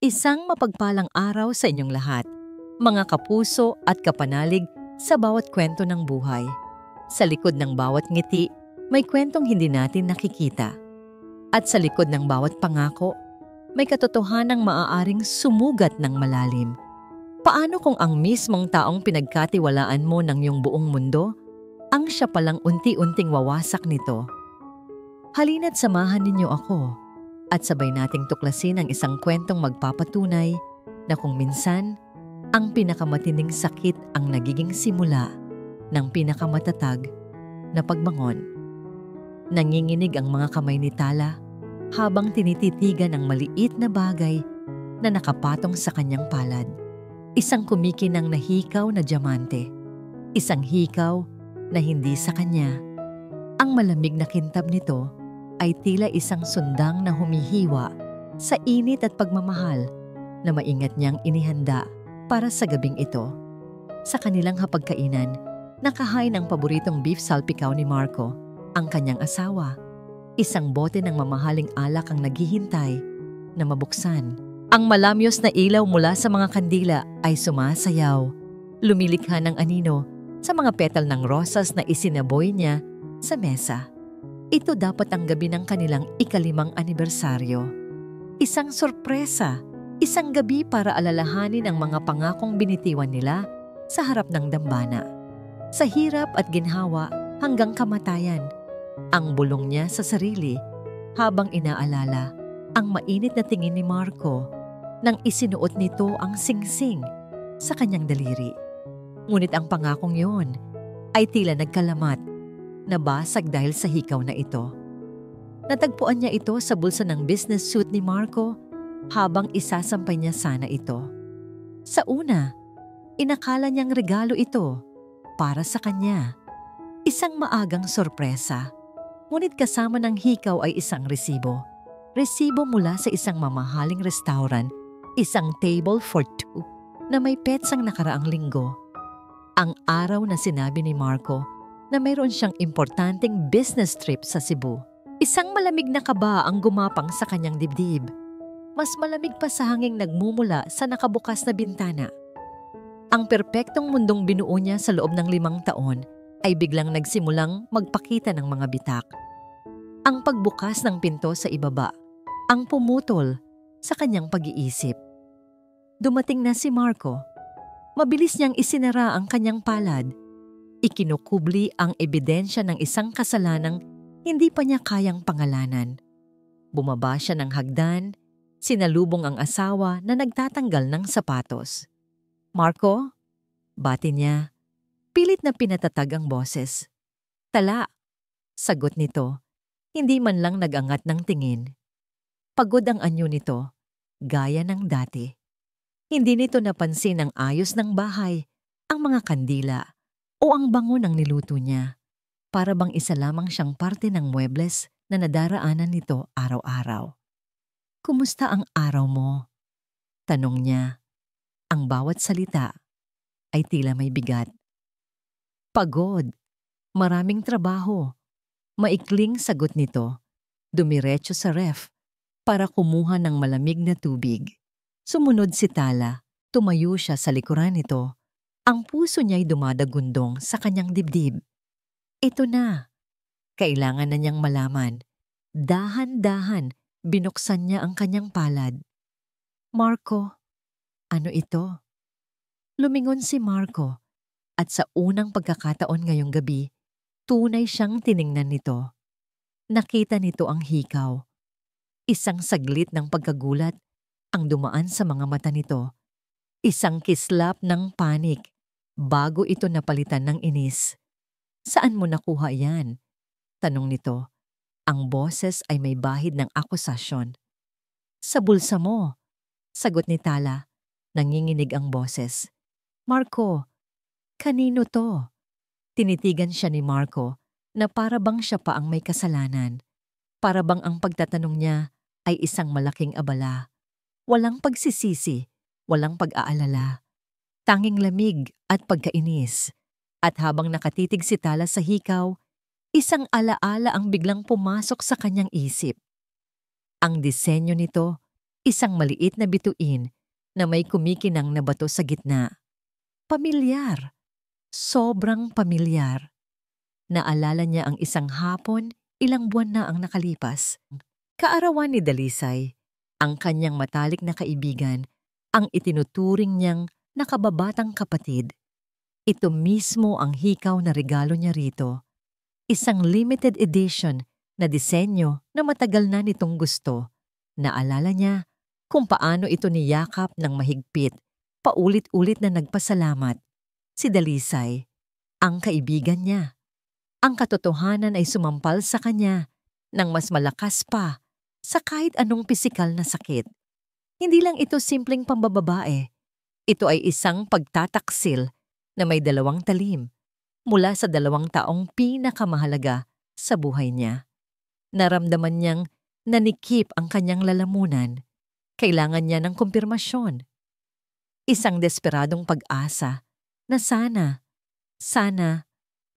Isang mapagpalang araw sa inyong lahat, mga kapuso at kapanalig sa bawat kwento ng buhay. Sa likod ng bawat ngiti, may kwentong hindi natin nakikita. At sa likod ng bawat pangako, may katotohanang maaaring sumugat ng malalim. Paano kung ang mismong taong pinagkatiwalaan mo ng iyong buong mundo, ang siya palang unti-unting wawasak nito? Halina't samahan ninyo ako at sabay nating tuklasin ang isang kwentong magpapatunay na kung minsan, ang pinakamatinding sakit ang nagiging simula ng pinakamatatag na pagbangon. Nanginginig ang mga kamay ni Tala habang tinititigan ang maliit na bagay na nakapatong sa kanyang palad. Isang kumikinang na hikaw na diamante. Isang hikaw na hindi sa kanya. Ang malamig na kintab nito ay tila isang sundang na humihiwa sa init at pagmamahal na maingat niyang inihanda para sa gabing ito. Sa kanilang hapagkainan, nakahain ang paboritong beef salpikaw ni Marco, ang kanyang asawa. Isang bote ng mamahaling alak ang naghihintay na mabuksan. Ang malamyos na ilaw mula sa mga kandila ay sumasayaw, lumilikha ng anino sa mga petal ng rosas na isinaboy niya sa mesa. Ito dapat ang gabi ng kanilang ika-5 anibersaryo. Isang sorpresa, isang gabi para alalahanin ang mga pangakong binitiwan nila sa harap ng dambana. Sa hirap at ginhawa hanggang kamatayan, ang bulong niya sa sarili habang inaalala ang mainit na tingin ni Marco nang isinuot nito ang singsing sa kanyang daliri. Ngunit ang pangakong yun ay tila nagkalamat. Nabasag dahil sa hikaw na ito. Natagpuan niya ito sa bulsa ng business suit ni Marco habang isasampay niya sana ito. Sa una, inakala niyang regalo ito para sa kanya. Isang maagang sorpresa. Ngunit kasama ng hikaw ay isang resibo. Resibo mula sa isang mamahaling restaurant, isang table for two na may petsang nakaraang linggo. Ang araw na sinabi ni Marco na mayroon siyang importanteng business trip sa Cebu. Isang malamig na kaba ang gumapang sa kanyang dibdib. Mas malamig pa sa hanging nagmumula sa nakabukas na bintana. Ang perpektong mundong binuo niya sa loob ng 5 taon ay biglang nagsimulang magpakita ng mga bitak. Ang pagbukas ng pinto sa ibaba, ang pumutol sa kanyang pag-iisip. Dumating na si Marco. Mabilis niyang isinara ang kanyang palad. Ikinukubli ang ebidensya ng isang kasalanang hindi pa niya kayang pangalanan. Bumaba siya ng hagdan, sinalubong ang asawa na nagtatanggal ng sapatos. "Marco?" Bati niya. Pilit na pinatatag ang boses. "Tala," sagot nito. Hindi man lang nag-angat ng tingin. Pagod ang anyo nito, gaya ng dati. Hindi nito napansin ang ayos ng bahay, ang mga kandila, o ang bango ng niluto niya. Para bang isa lamang siyang parte ng muebles na nadaraanan nito araw-araw. "Kumusta ang araw mo?" tanong niya. Ang bawat salita ay tila may bigat. "Pagod. Maraming trabaho." Maikling sagot nito. Dumiretso sa ref para kumuha ng malamig na tubig. Sumunod si Tala. Tumayo siya sa likuran nito. Ang puso niya'y dumadagundong sa kanyang dibdib. Ito na. Kailangan na niyang malaman. Dahan-dahan, binuksan niya ang kanyang palad. "Marco, ano ito?" Lumingon si Marco at sa unang pagkakataon ngayong gabi, tunay siyang tiningnan nito. Nakita nito ang hikaw. Isang saglit ng pagkagulat ang dumaan sa mga mata nito. Isang kislap ng panik. Bago ito napalitan ng inis. "Saan mo nakuha yan?" tanong nito. Ang boses ay may bahid ng akusasyon. "Sa bulsa mo," sagot ni Tala. Nanginginig ang boses. "Marco, kanino to?" Tinitigan siya ni Marco na para bang siya pa ang may kasalanan. Para bang ang pagtatanong niya ay isang malaking abala. Walang pagsisisi, walang pag-aalala. Tanging lamig at pagkainis. At habang nakatitig si Tala sa hikaw, isang alaala ang biglang pumasok sa kanyang isip. Ang disenyo nito Isang maliit na bituin na may kumikinang na bato sa gitna. Pamilyar. Sobrang pamilyar. Naalala niya ang isang hapon, ilang buwan na ang nakalipas. Kaarawan ni Dalisay, ang kanyang matalik na kaibigan, ang itinuturing niyang nakababatang kapatid. Ito mismo ang hikaw na regalo niya rito. Isang limited edition na disenyo na matagal na nitong gusto. Naalala niya kung paano ito niyakap ng mahigpit, paulit-ulit na nagpasalamat. Si Dalisay, ang kaibigan niya. Ang katotohanan ay sumampal sa kanya ng mas malakas pa sa kahit anong pisikal na sakit. Hindi lang ito simpleng pambababae. Ito ay isang pagtataksil na may dalawang talim mula sa 2 taong pinakamahalaga sa buhay niya. Naramdaman niyang nanikip ang kanyang lalamunan. Kailangan niya ng kumpirmasyon. Isang desperadong pag-asa na sana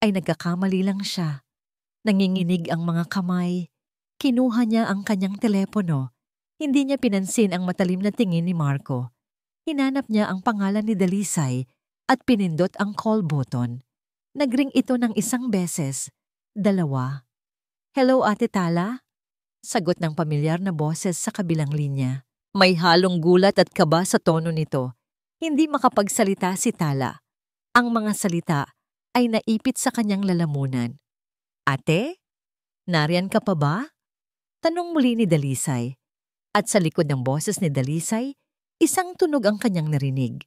ay nagkakamali lang siya. Nanginginig ang mga kamay. Kinuha niya ang kanyang telepono. Hindi niya pinansin ang matalim na tingin ni Marco. Hinanap niya ang pangalan ni Dalisay at pinindot ang call button. Nagring ito ng 1 beses, 2. "Hello, Ate Tala?" Sagot ng pamilyar na boses sa kabilang linya. May halong gulat at kaba sa tono nito. Hindi makapagsalita si Tala. Ang mga salita ay naipit sa kanyang lalamunan. "Ate? Nariyan ka pa ba?" Tanong muli ni Dalisay. At sa likod ng boses ni Dalisay, isang tunog ang kanyang narinig.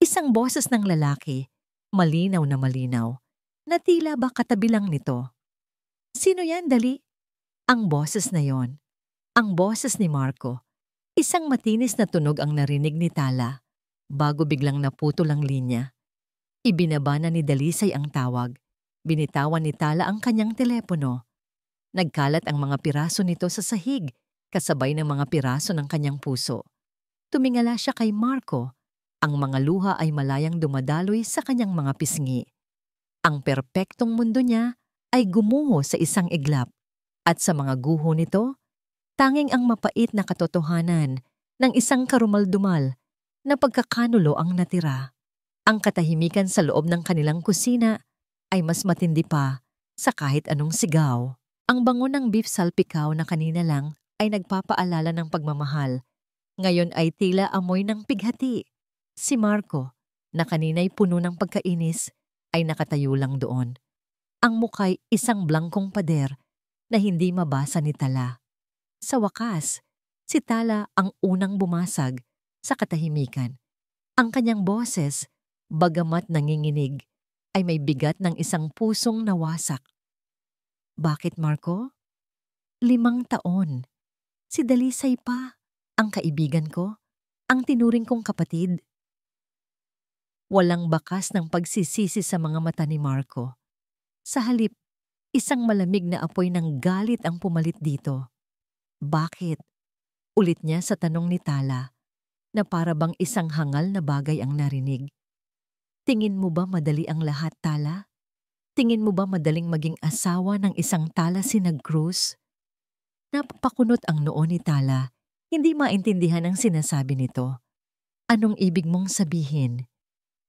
Isang boses ng lalaki, malinaw na malinaw, na tila ba katabi lang nito. "Sino yan, Dali?" Ang boses na yon. Ang boses ni Marco. Isang matinis na tunog ang narinig ni Tala, bago biglang naputol ang linya. Ibinaba na ni Dalisay ang tawag. Binitawan ni Tala ang kanyang telepono. Nagkalat ang mga piraso nito sa sahig, kasabay ng mga piraso ng kanyang puso. Tumingala siya kay Marco. Ang mga luha ay malayang dumadaloy sa kanyang mga pisngi. Ang perpektong mundo niya ay gumuho sa isang iglap. At sa mga guho nito, tanging ang mapait na katotohanan ng isang karumaldumal na pagkakanulo ang natira. Ang katahimikan sa loob ng kanilang kusina ay mas matindi pa sa kahit anong sigaw. Ang bango ng beef salpikaw na kanina lang ay nagpapaalala ng pagmamahal. Ngayon ay tila amoy ng pighati. Si Marco, na kanina'y puno ng pagkainis, ay nakatayo lang doon. Ang muka'y isang blangkong pader na hindi mabasa ni Tala. Sa wakas, si Tala ang unang bumasag sa katahimikan. Ang kanyang boses, bagamat nanginginig, ay may bigat ng isang pusong nawasak. "Bakit, Marco?" 5 taon. Si Dalisay pa, ang kaibigan ko, ang tinuring kong kapatid. Walang bakas ng pagsisisi sa mga mata ni Marco. Sa halip, isang malamig na apoy ng galit ang pumalit dito. "Bakit?" Ulit niya sa tanong ni Tala, na para bang isang hangal na bagay ang narinig. "Tingin mo ba madali ang lahat, Tala? Tingin mo ba madaling maging asawa ng isang Talasinag Cruz?" Napapakunot ang noo ni Tala. Hindi maintindihan ang sinasabi nito. "Anong ibig mong sabihin?"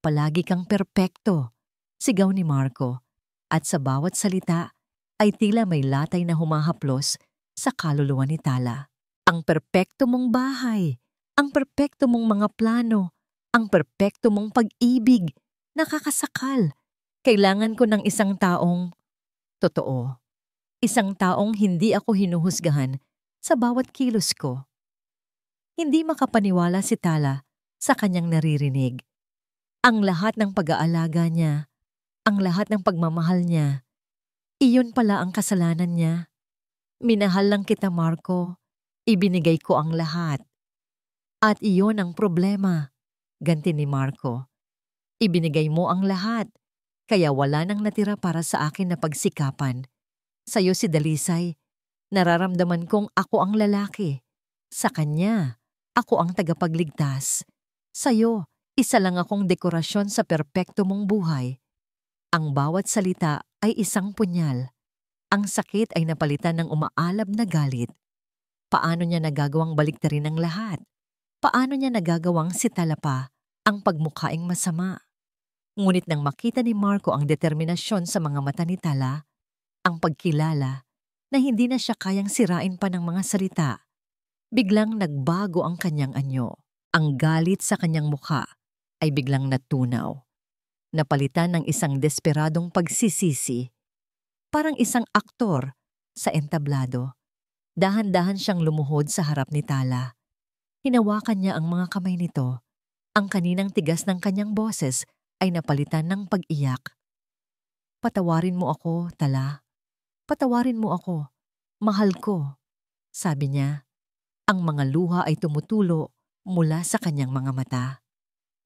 "Palagi kang perpekto," sigaw ni Marco. At sa bawat salita ay tila may latay na humahaplos sa kaluluwa ni Tala. "Ang perpekto mong bahay, ang perpekto mong mga plano, ang perpekto mong pag-ibig, nakakasakal. Kailangan ko ng isang taong totoo. Isang taong hindi ako hinuhusgahan sa bawat kilos ko." Hindi makapaniwala si Tala sa kanyang naririnig. Ang lahat ng pag-aalaga niya, ang lahat ng pagmamahal niya, iyon pala ang kasalanan niya. "Minahal lang kita, Marco. Ibinigay ko ang lahat." "At iyon ang problema," ganti ni Marco. "Ibinigay mo ang lahat. Kaya wala nang natira para sa akin na pagsikapan. Sa'yo si Dalisay, nararamdaman kong ako ang lalaki. Sa kanya, ako ang tagapagligtas. Sa'yo, isa lang akong dekorasyon sa perpekto mong buhay." Ang bawat salita ay isang punyal. Ang sakit ay napalitan ng umaalab na galit. Paano niya nagagawang baliktarin ang lahat? Paano niya nagagawang si Tala pa ang pagmukhaing masama? Ngunit nang makita ni Marco ang determinasyon sa mga mata ni Tala, ang pagkilala na hindi na siya kayang sirain pa ng mga salita, biglang nagbago ang kanyang anyo. Ang galit sa kanyang mukha ay biglang natunaw, napalitan ng isang desperadong pagsisisi. Parang isang aktor sa entablado. Dahan-dahan siyang lumuhod sa harap ni Tala. Hinawakan niya ang mga kamay nito. Ang kaninang tigas ng kanyang boses ay napalitan ng pag-iyak. "Patawarin mo ako, Tala. Patawarin mo ako. Mahal ko," sabi niya. Ang mga luha ay tumutulo mula sa kanyang mga mata.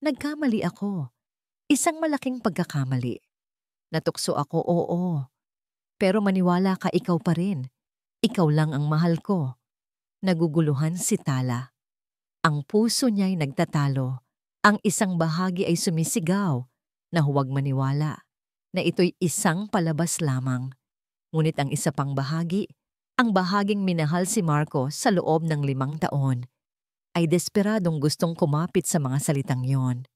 "Nagkamali ako. Isang malaking pagkakamali. Natukso ako, oo. Pero maniwala ka, ikaw pa rin. Ikaw lang ang mahal ko." Naguguluhan si Tala. Ang puso niya'y nagtatalo. Ang isang bahagi ay sumisigaw na huwag maniwala, na ito'y isang palabas lamang. Ngunit ang isa pang bahagi, ang bahaging minahal si Marco sa loob ng 5 taon, ay desperadong gustong kumapit sa mga salitang yon.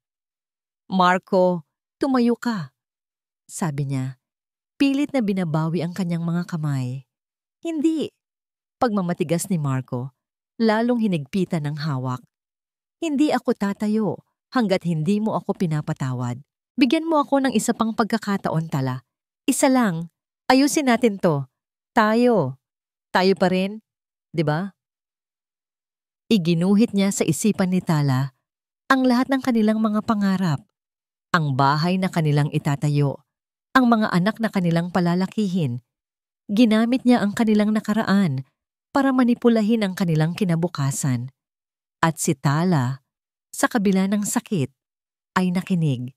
"Marco, tumayo ka," sabi niya. Pilit na binabawi ang kanyang mga kamay. "Hindi." Pagmamatigas ni Marco, lalong hinigpitan ng hawak. "Hindi ako tatayo hanggat hindi mo ako pinapatawad. Bigyan mo ako ng isa pang pagkakataon, Tala. Isa lang. Ayusin natin to. Tayo. Tayo pa rin, di ba?" Iginuhit niya sa isipan ni Tala ang lahat ng kanilang mga pangarap. Ang bahay na kanilang itatayo. Ang mga anak na kanilang palalakihin. Ginamit niya ang kanilang nakaraan para manipulahin ang kanilang kinabukasan. At si Tala, sa kabila ng sakit, ay nakinig.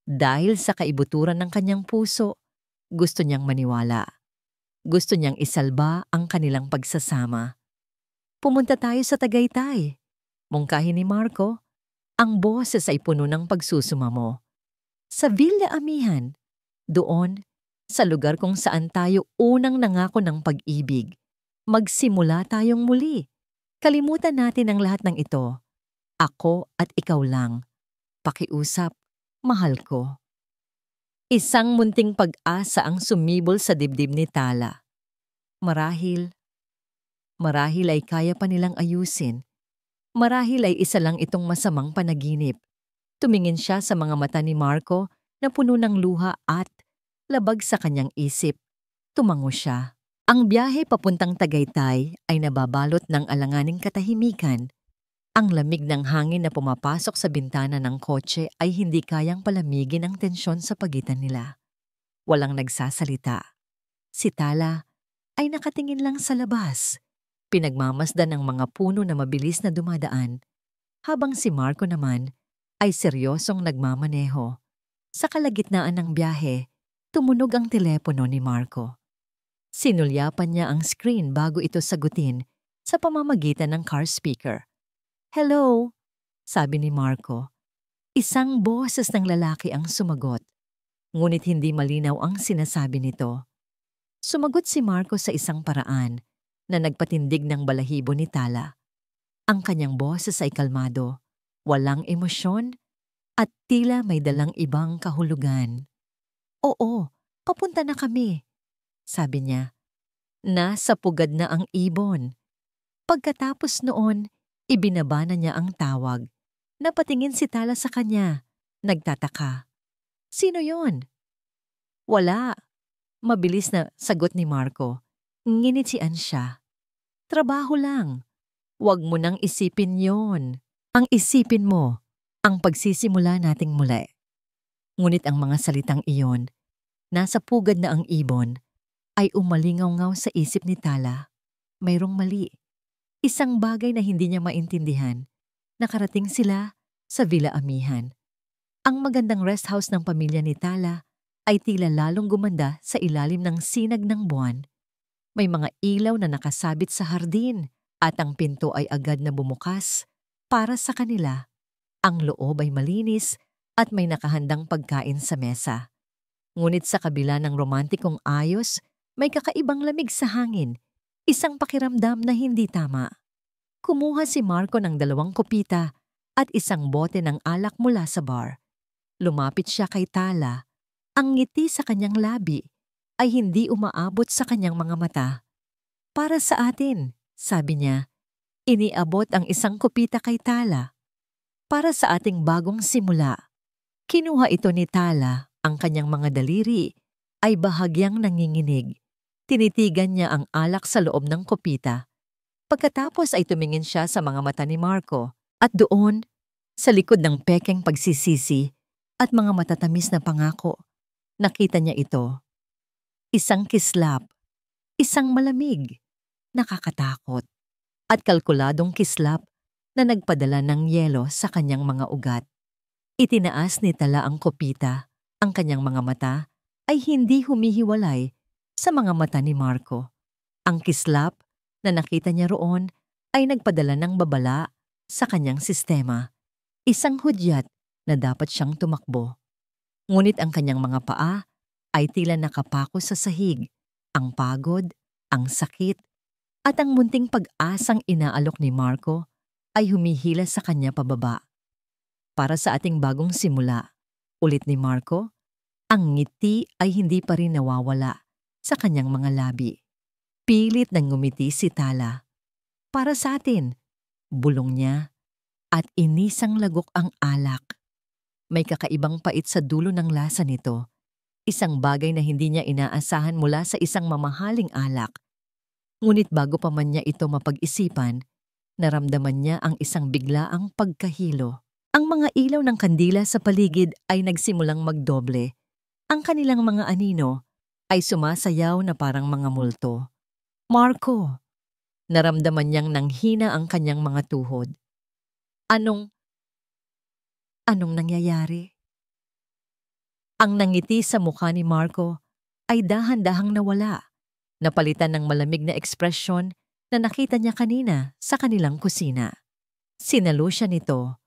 Dahil sa kaibuturan ng kanyang puso, gusto niyang maniwala. Gusto niyang isalba ang kanilang pagsasama. "Pumunta tayo sa Tagaytay," mungkahi ni Marco. Ang boses ay puno ng pagsusumamo. "Sa Villa Amihan, doon, sa lugar kung saan tayo unang nangako ng pag-ibig. Magsimula tayong muli. Kalimutan natin ang lahat ng ito. Ako at ikaw lang. Pakiusap, mahal ko." Isang munting pag-asa ang sumibol sa dibdib ni Tala. Marahil ay kaya pa nilang ayusin. Marahil ay isa lang itong masamang panaginip. Tumingin siya sa mga mata ni Marco na puno ng luha at labag sa kanyang isip. Tumango siya. Ang biyahe papuntang Tagaytay ay nababalot ng alanganing katahimikan. Ang lamig ng hangin na pumapasok sa bintana ng kotse ay hindi kayang palamigin ang tensyon sa pagitan nila. Walang nagsasalita. Si Tala ay nakatingin lang sa labas. Pinagmamasdan ng mga puno na mabilis na dumadaan, habang si Marco naman ay seryosong nagmamaneho. Sa kalagitnaan ng biyahe, tumunog ang telepono ni Marco. Sinulyapan niya ang screen bago ito sagutin sa pamamagitan ng car speaker. "Hello," sabi ni Marco. Isang boses ng lalaki ang sumagot, ngunit hindi malinaw ang sinasabi nito. Sumagot si Marco sa isang paraan na nagpatindig ng balahibo ni Tala. Ang kanyang boses ay kalmado, walang emosyon, at tila may dalang ibang kahulugan. "Oo, papunta na kami," sabi niya. Nasa pugad na ang ibon. Pagkatapos noon, ibinaba na niya ang tawag. Napatingin si Tala sa kanya, nagtataka. "Sino yon?" "Wala," mabilis na sagot ni Marco. Nginitian siya. "Trabaho lang. Huwag mo nang isipin yon. Ang isipin mo, ang pagsisimula nating muli." Ngunit ang mga salitang iyon, nasa pugad na ang ibon, ay umalingaw-ngaw sa isip ni Tala. Mayroong mali. Isang bagay na hindi niya maintindihan. Nakarating sila sa Villa Amihan. Ang magandang rest house ng pamilya ni Tala ay tila lalong gumanda sa ilalim ng sinag ng buwan. May mga ilaw na nakasabit sa hardin at ang pinto ay agad na bumukas para sa kanila. Ang loob ay malinis at may nakahandang pagkain sa mesa. Ngunit sa kabila ng romantikong ayos, may kakaibang lamig sa hangin, isang pakiramdam na hindi tama. Kumuha si Marco ng 2 kopita at isang bote ng alak mula sa bar. Lumapit siya kay Tala. Ang ngiti sa kanyang labi ay hindi umaabot sa kanyang mga mata. Para sa atin, sabi niya, iniabot ang 1 kopita kay Tala. Para sa ating bagong simula. Kinuha ito ni Tala, ang kanyang mga daliri ay bahagyang nanginginig. Tinitigan niya ang alak sa loob ng kopita. Pagkatapos ay tumingin siya sa mga mata ni Marco at doon, sa likod ng pekeng pagsisisi at mga matatamis na pangako, nakita niya ito. Isang kislap, isang malamig, nakakatakot, at kalkuladong kislap na nagpadala ng yelo sa kanyang mga ugat. Itinaas ni Tala ang kopita, ang kanyang mga mata ay hindi humihiwalay sa mga mata ni Marco. Ang kislap na nakita niya roon ay nagpadala ng babala sa kanyang sistema. Isang hudyat na dapat siyang tumakbo. Ngunit ang kanyang mga paa ay tila nakapako sa sahig. Ang pagod, ang sakit, at ang munting pag-asang inaalok ni Marco ay humihila sa kanya pababa. Para sa ating bagong simula, ulit ni Marco, ang ngiti ay hindi pa rin nawawala sa kanyang mga labi. Pilit nang ngumiti si Tala. Para sa atin, bulong niya, at inisang lagok ang alak. May kakaibang pait sa dulo ng lasa nito, isang bagay na hindi niya inaasahan mula sa isang mamahaling alak. Ngunit bago pa man niya ito mapag-isipan, naramdaman niya ang isang biglaang pagkahilo. Ang mga ilaw ng kandila sa paligid ay nagsimulang magdoble. Ang kanilang mga anino ay sumasayaw na parang mga multo. Marco! Naramdaman niyang nanghina ang kanyang mga tuhod. Anong nangyayari? Ang nangiti sa mukha ni Marco ay dahan-dahang nawala, napalitan ng malamig na ekspresyon na nakita niya kanina sa kanilang kusina. Sinalo siya nito,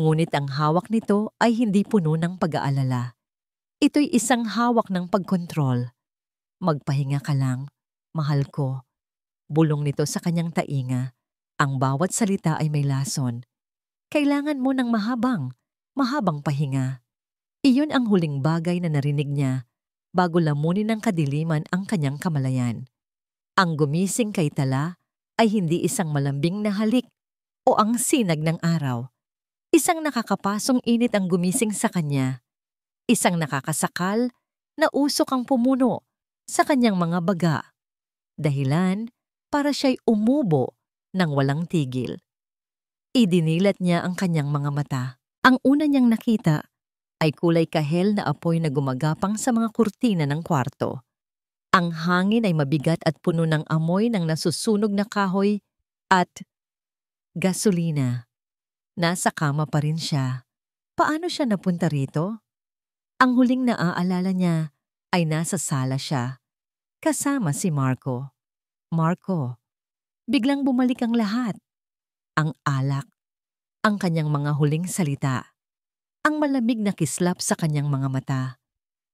ngunit ang hawak nito ay hindi puno ng pag-aalala. Ito'y isang hawak ng pagkontrol. Magpahinga ka lang, mahal ko. Bulong nito sa kanyang tainga. Ang bawat salita ay may lason. Kailangan mo ng mahabang pahinga. Iyon ang huling bagay na narinig niya bago lamunin ng kadiliman ang kanyang kamalayan. Ang gumising kay Tala ay hindi isang malambing na halik o ang sinag ng araw. Isang nakakapasong init ang gumising sa kanya. Isang nakakasakal na usok ang pumuno sa kanyang mga baga. Dahilan para siya'y umubo ng walang tigil. Idinilat niya ang kanyang mga mata. Ang una niyang nakita ay kulay kahel na apoy na gumagapang sa mga kurtina ng kwarto. Ang hangin ay mabigat at puno ng amoy ng nasusunog na kahoy at gasolina. Nasa kama pa rin siya. Paano siya napunta rito? Ang huling naaalala niya ay nasa sala siya, kasama si Marco. Marco, biglang bumalik ang lahat. Ang alak, ang kanyang mga huling salita, ang malamig na kislap sa kanyang mga mata.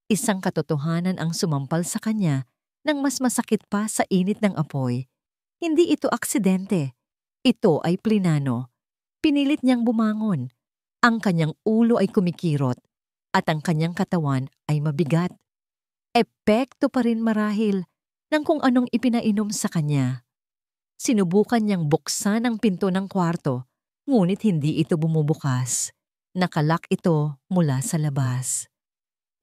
Isang katotohanan ang sumampal sa kanya nang mas masakit pa sa init ng apoy. Hindi ito aksidente. Ito ay plinano. Pinilit niyang bumangon. Ang kanyang ulo ay kumikirot at ang kanyang katawan ay mabigat. Epekto pa rin marahil ng kung anong ipinainom sa kanya. Sinubukan niyang buksan ang pinto ng kwarto, ngunit hindi ito bumubukas. Nakalak ito mula sa labas.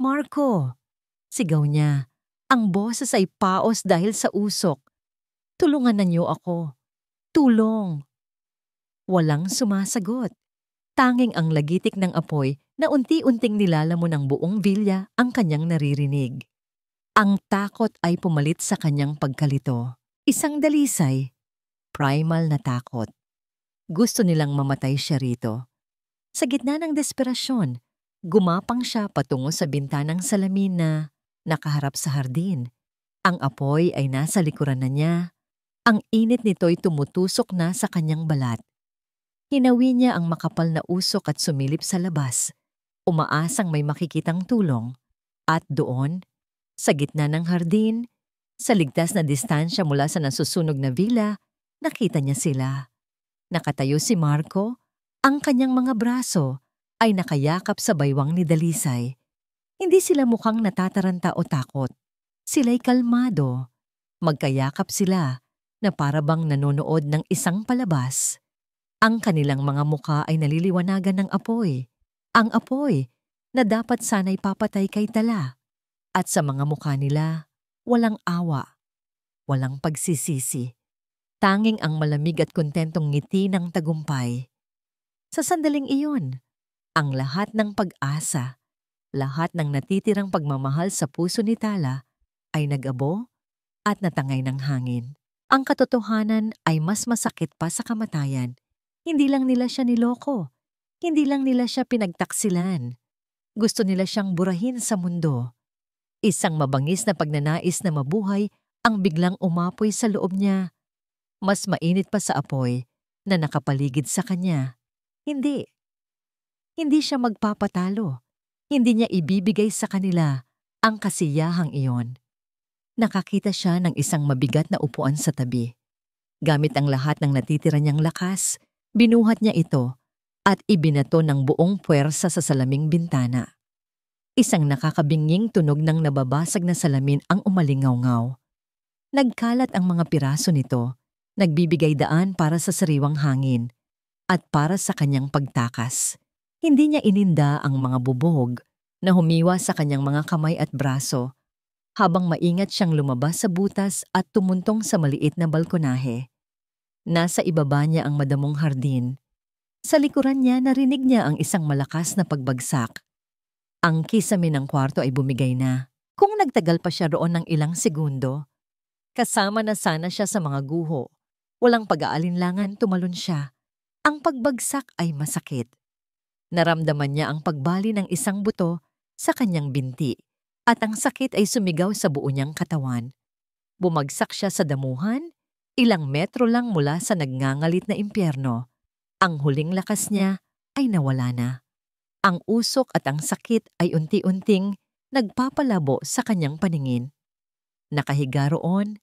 Marco! Sigaw niya. Ang boses ay paos dahil sa usok. Tulungan na niyo ako. Tulong! Walang sumasagot. Tanging ang lagitik ng apoy na unti-unting nilalamon ng buong vilya ang kanyang naririnig. Ang takot ay pumalit sa kanyang pagkalito. Isang dalisay, primal na takot. Gusto nilang mamatay siya rito. Sa gitna ng desperasyon, gumapang siya patungo sa bintanang salamin na nakaharap sa hardin. Ang apoy ay nasa likuran na niya. Ang init nito'y tumutusok na sa kanyang balat. Hinawi niya ang makapal na usok at sumilip sa labas, umaasang may makikitang tulong. At doon, sa gitna ng hardin, sa ligtas na distansya mula sa nasusunog na villa, nakita niya sila. Nakatayo si Marco, ang kanyang mga braso ay nakayakap sa baywang ni Dalisay. Hindi sila mukhang natataranta o takot. Sila'y kalmado. Magkayakap sila na para bang nanonood ng isang palabas. Ang kanilang mga mukha ay naliliwanagan ng apoy. Ang apoy na dapat sana'y papatay kay Tala. At sa mga mukha nila, walang awa, walang pagsisisi. Tanging ang malamig at kontentong ngiti ng tagumpay. Sa sandaling iyon, ang lahat ng pag-asa, lahat ng natitirang pagmamahal sa puso ni Tala ay nag-abo at natangay ng hangin. Ang katotohanan ay mas masakit pa sa kamatayan. Hindi lang nila siya niloko. Hindi lang nila siya pinagtaksilan. Gusto nila siyang burahin sa mundo. Isang mabangis na pagnanais na mabuhay ang biglang umapoy sa loob niya. Mas mainit pa sa apoy na nakapaligid sa kanya. Hindi. Hindi siya magpapatalo. Hindi niya ibibigay sa kanila ang kasiyahang iyon. Nakakita siya ng isang mabigat na upuan sa tabi. Gamit ang lahat ng natitira niyang lakas, binuhat niya ito at ibinato ng buong puwersa sa salaming bintana. Isang nakakabinging tunog ng nababasag na salamin ang umalingaw-ngaw. Nagkalat ang mga piraso nito, nagbibigay daan para sa sariwang hangin at para sa kanyang pagtakas. Hindi niya ininda ang mga bubog na humiwa sa kanyang mga kamay at braso habang maingat siyang lumabas sa butas at tumuntong sa maliit na balkonahe. Nasa ibaba niya ang madamong hardin. Sa likuran niya narinig niya ang isang malakas na pagbagsak. Ang kisame ng kwarto ay bumigay na. Kung nagtagal pa siya roon ng ilang segundo, kasama na sana siya sa mga guho. Walang pag-aalinlangan, tumalon siya. Ang pagbagsak ay masakit. Naramdaman niya ang pagbali ng isang buto sa kanyang binti at ang sakit ay sumigaw sa buo niyang katawan. Bumagsak siya sa damuhan, ilang metro lang mula sa nagngangalit na impyerno. Ang huling lakas niya ay nawala na. Ang usok at ang sakit ay unti-unting nagpapalabo sa kanyang paningin. Nakahiga roon,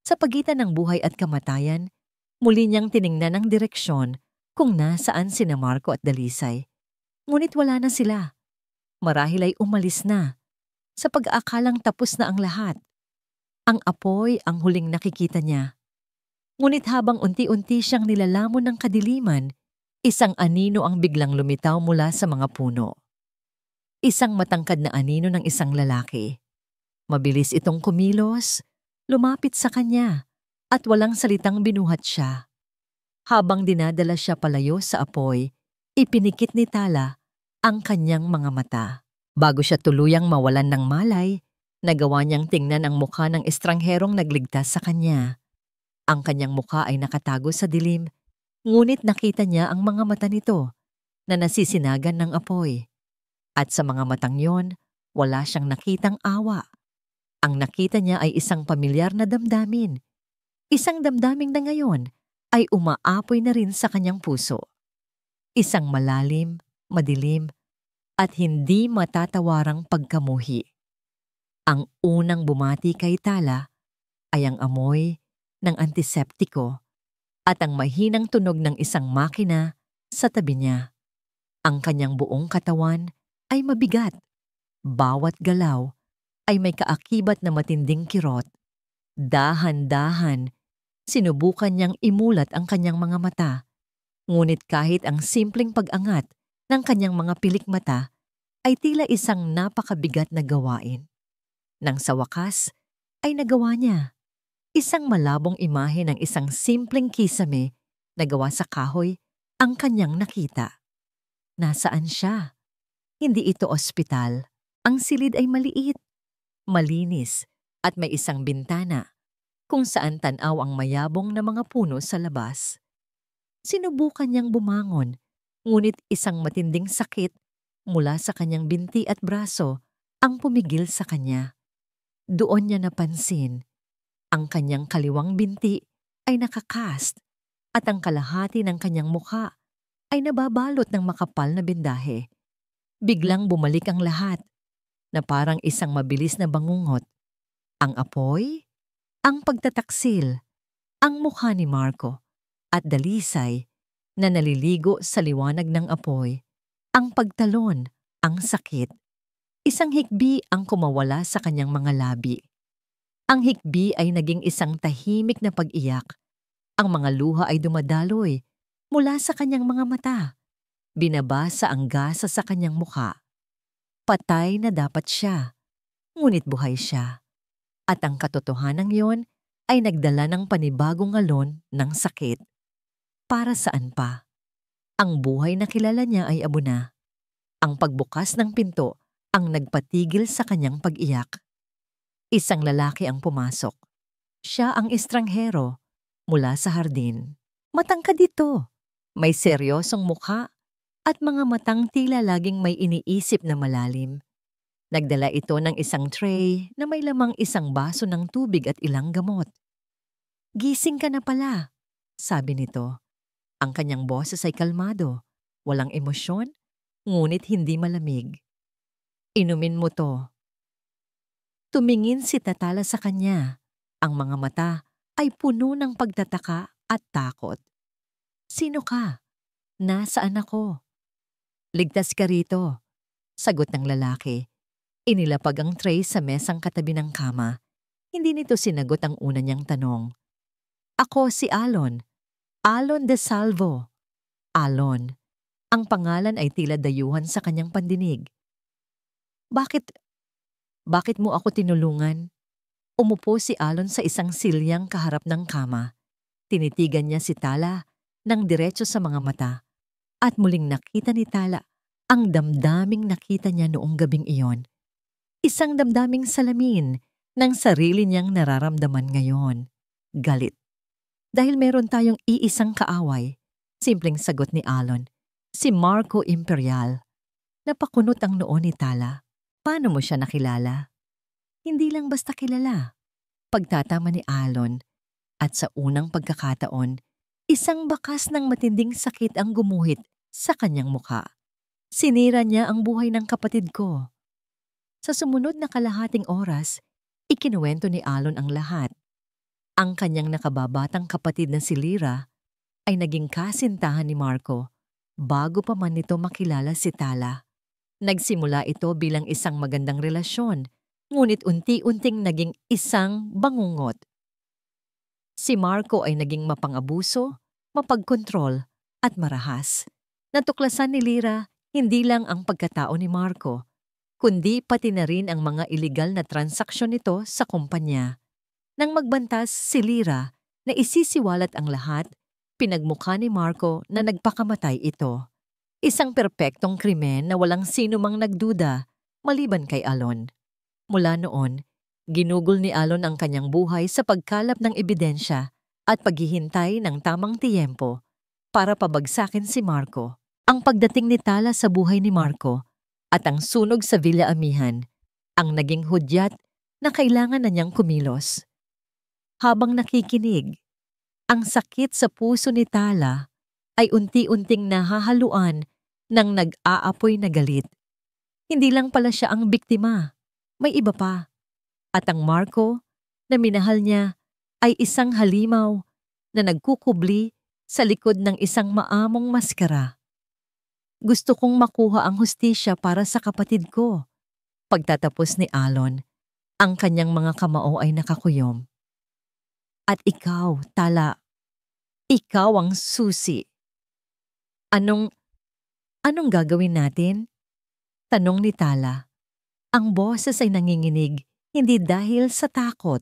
sa pagitan ng buhay at kamatayan, muli niyang tiningnan ang direksyon kung nasaan sina Marco at Dalisay. Ngunit wala na sila. Marahil ay umalis na, sa pag-aakalang tapos na ang lahat. Ang apoy ang huling nakikita niya. Ngunit habang unti-unti siyang nilalamon ng kadiliman, isang anino ang biglang lumitaw mula sa mga puno. Isang matangkad na anino ng isang lalaki. Mabilis itong kumilos, lumapit sa kanya, at walang salitang binuhat siya. Habang dinadala siya palayo sa apoy, ipinikit ni Tala ang kanyang mga mata. Bago siya tuluyang mawalan ng malay, nagawa niyang tingnan ang mukha ng estrangherong nagligtas sa kanya. Ang kanyang mukha ay nakatago sa dilim, ngunit nakita niya ang mga mata nito na nasisinagan ng apoy. At sa mga matang yon, wala siyang nakitang awa. Ang nakita niya ay isang pamilyar na damdamin. Isang damdaming na ngayon ay umaapoy na rin sa kanyang puso. Isang malalim, madilim, at hindi matatawarang pagkamuhi. Ang unang bumati kay Tala ay ang amoy ng antiseptiko at ang mahinang tunog ng isang makina sa tabi niya. Ang kanyang buong katawan ay mabigat. Bawat galaw ay may kaakibat na matinding kirot. Dahan-dahan, sinubukan niyang imulat ang kanyang mga mata. Ngunit kahit ang simpleng pag-angat ng kanyang mga pilik mata ay tila isang napakabigat na gawain. Nang sa wakas ay nagawa niya. Isang malabong imahe ng isang simpleng kisame na gawa sa kahoy ang kanyang nakita. Nasaan siya? Hindi ito ospital. Ang silid ay maliit, malinis at may isang bintana kung saan tanaw ang mayabong na mga puno sa labas. Sinubukan niyang bumangon, ngunit isang matinding sakit mula sa kanyang binti at braso ang pumigil sa kanya. Doon niya napansin, ang kanyang kaliwang binti ay nakakast at ang kalahati ng kanyang mukha ay nababalot ng makapal na bendahe. Biglang bumalik ang lahat na parang isang mabilis na bangungot. Ang apoy, ang pagtataksil, ang mukha ni Marco at Dalisay na naliligo sa liwanag ng apoy, ang pagtalon, ang sakit. Isang hikbi ang kumawala sa kanyang mga labi. Ang hikbi ay naging isang tahimik na pag-iyak. Ang mga luha ay dumadaloy mula sa kanyang mga mata. Binabasa ang gasa sa kanyang mukha. Patay na dapat siya, ngunit buhay siya. At ang katotohanan yon ay nagdala ng panibagong alon ng sakit. Para saan pa? Ang buhay na kilala niya ay abo na. Ang pagbukas ng pinto ang nagpatigil sa kanyang pag-iyak. Isang lalaki ang pumasok. Siya ang estranghero mula sa hardin. Matangkad dito. May seryosong mukha at mga matang tila laging may iniisip na malalim. Nagdala ito ng isang tray na may lamang isang baso ng tubig at ilang gamot. "Gising ka na pala," sabi nito. Ang kanyang boses ay kalmado, walang emosyon, ngunit hindi malamig. "Inumin mo to." Tumingin si Tatala sa kanya. Ang mga mata ay puno ng pagtataka at takot. "Sino ka? Nasaan ako?" "Ligtas ka rito," sagot ng lalaki. Inilapag ang tray sa mesang katabi ng kama. Hindi nito sinagot ang una niyang tanong. "Ako si Alon. Alon de Salvo." Alon. Ang pangalan ay tila dayuhan sa kanyang pandinig. Bakit mo ako tinulungan?" Umupo si Alon sa isang silyang kaharap ng kama. Tinitigan niya si Tala ng diretso sa mga mata. At muling nakita ni Tala ang damdaming nakita niya noong gabing iyon. Isang damdaming salamin ng sarili niyang nararamdaman ngayon. Galit. "Dahil meron tayong iisang kaaway," simpleng sagot ni Alon. "Si Marco Imperial." Napakunot ang noo ni Tala. "Paano mo siya nakilala?" "Hindi lang basta kilala," pagtatama ni Alon. At sa unang pagkakataon, isang bakas ng matinding sakit ang gumuhit sa kanyang mukha. "Sinira niya ang buhay ng kapatid ko." Sa sumunod na kalahating oras, ikinuwento ni Alon ang lahat. Ang kanyang nakababatang kapatid na si Lyra ay naging kasintahan ni Marco bago pa man nito makilala si Tala. Nagsimula ito bilang isang magandang relasyon, ngunit unti-unting naging isang bangungot. Si Marco ay naging mapang-abuso, mapagkontrol, at marahas. Natuklasan ni Lyra hindi lang ang pagkatao ni Marco, kundi pati na rin ang mga iligal na transaksyon nito sa kumpanya. Nang magbantas si Lyra na isisiwalat ang lahat, pinagmukha ni Marco na nagpakamatay ito. Isang perpektong krimen na walang sino mang nagduda, maliban kay Alon. Mula noon, ginugol ni Alon ang kanyang buhay sa pagkalap ng ebidensya at paghihintay ng tamang tiyempo para pabagsakin si Marco. Ang pagdating ni Tala sa buhay ni Marco at ang sunog sa Villa Amihan ang naging hudyat na kailangan na niyang kumilos. Habang nakikinig, ang sakit sa puso ni Tala ay unti-unting nahahaluan ng nag-aapoy na galit. Hindi lang pala siya ang biktima, may iba pa. At ang Marco na minahal niya ay isang halimaw na nagkukubli sa likod ng isang maamong maskara. "Gusto kong makuha ang hustisya para sa kapatid ko." Pagtatapos ni Alon, ang kanyang mga kamao ay nakakuyom. "At ikaw, Tala, ikaw ang susi." Anong gagawin natin?" Tanong ni Tala. Ang boses ay nanginginig, hindi dahil sa takot,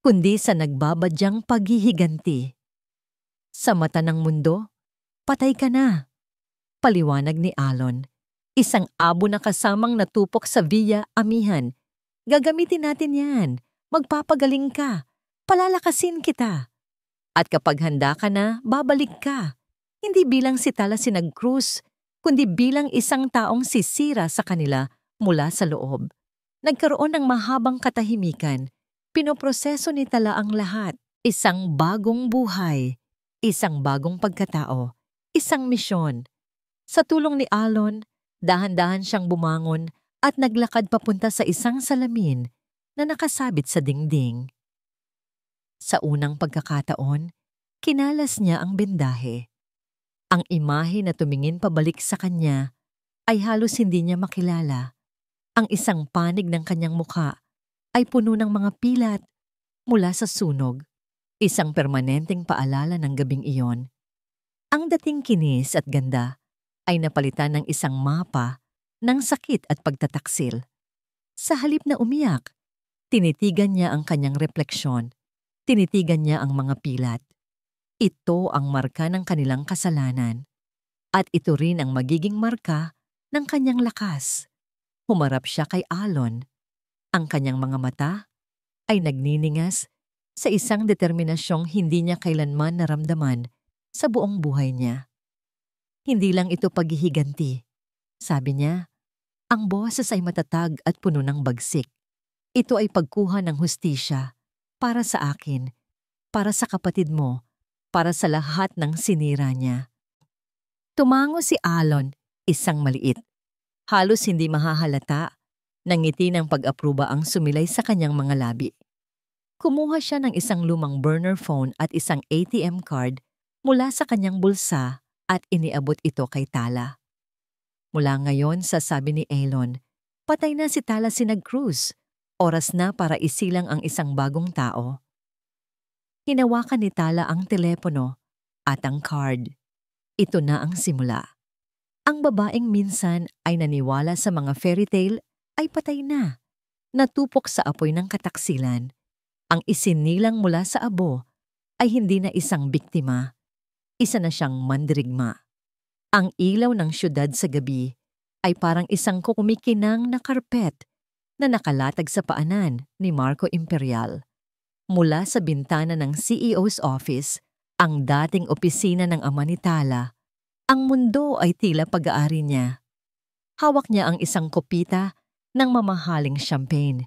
kundi sa nagbabadyang paghihiganti. "Sa mata ng mundo, patay ka na," paliwanag ni Alon. "Isang abo na kasamang natupok sa Villa Amihan. Gagamitin natin yan. Magpapagaling ka. Palalakasin kita. At kapag handa ka na, babalik ka. Hindi bilang si Tala Sinagkruz, kundi bilang isang taong sisira sa kanila mula sa loob." Nagkaroon ng mahabang katahimikan. Pinoproseso ni Tala ang lahat. Isang bagong buhay, isang bagong pagkatao, isang misyon. Sa tulong ni Alon, dahan-dahan siyang bumangon at naglakad papunta sa isang salamin na nakasabit sa dingding. Sa unang pagkakataon, kinalas niya ang bendahe. Ang imahe na tumingin pabalik sa kanya ay halos hindi niya makilala. Ang isang panig ng kanyang mukha ay puno ng mga pilat mula sa sunog, isang permanenteng paalala ng gabing iyon. Ang dating kinis at ganda ay napalitan ng isang mapa ng sakit at pagtataksil. Sa halip na umiyak, tinitigan niya ang kanyang refleksyon, tinitigan niya ang mga pilat. Ito ang marka ng kanilang kasalanan. At ito rin ang magiging marka ng kanyang lakas. Humarap siya kay Alon. Ang kanyang mga mata ay nagniningas sa isang determinasyong hindi niya kailanman naramdaman sa buong buhay niya. Hindi lang ito paghihiganti. Sabi niya, ang boses ay matatag at puno ng bagsik. Ito ay pagkuha ng hustisya para sa akin, para sa kapatid mo, para sa lahat ng sinira niya. Tumango si Alon, isang maliit. Halos hindi mahahalata. Nangiti ng pag-apruba ang sumilay sa kanyang mga labi. Kumuha siya ng isang lumang burner phone at isang ATM card mula sa kanyang bulsa at iniabot ito kay Tala. Mula ngayon, sasabi ni Elon, patay na si Tala Sinag-Cruz. Oras na para isilang ang isang bagong tao. Hinawakan ni Tala ang telepono at ang card. Ito na ang simula. Ang babaeng minsan ay naniwala sa mga fairy tale ay patay na. Natupok sa apoy ng kataksilan. Ang isinilang mula sa abo ay hindi na isang biktima. Isa na siyang mandirigma. Ang ilaw ng syudad sa gabi ay parang isang kukumikinang na karpet na nakalatag sa paanan ni Marco Imperial. Mula sa bintana ng CEO's office, ang dating opisina ng ama ni Tala, ang mundo ay tila pag-aari niya. Hawak niya ang isang kopita ng mamahaling champagne.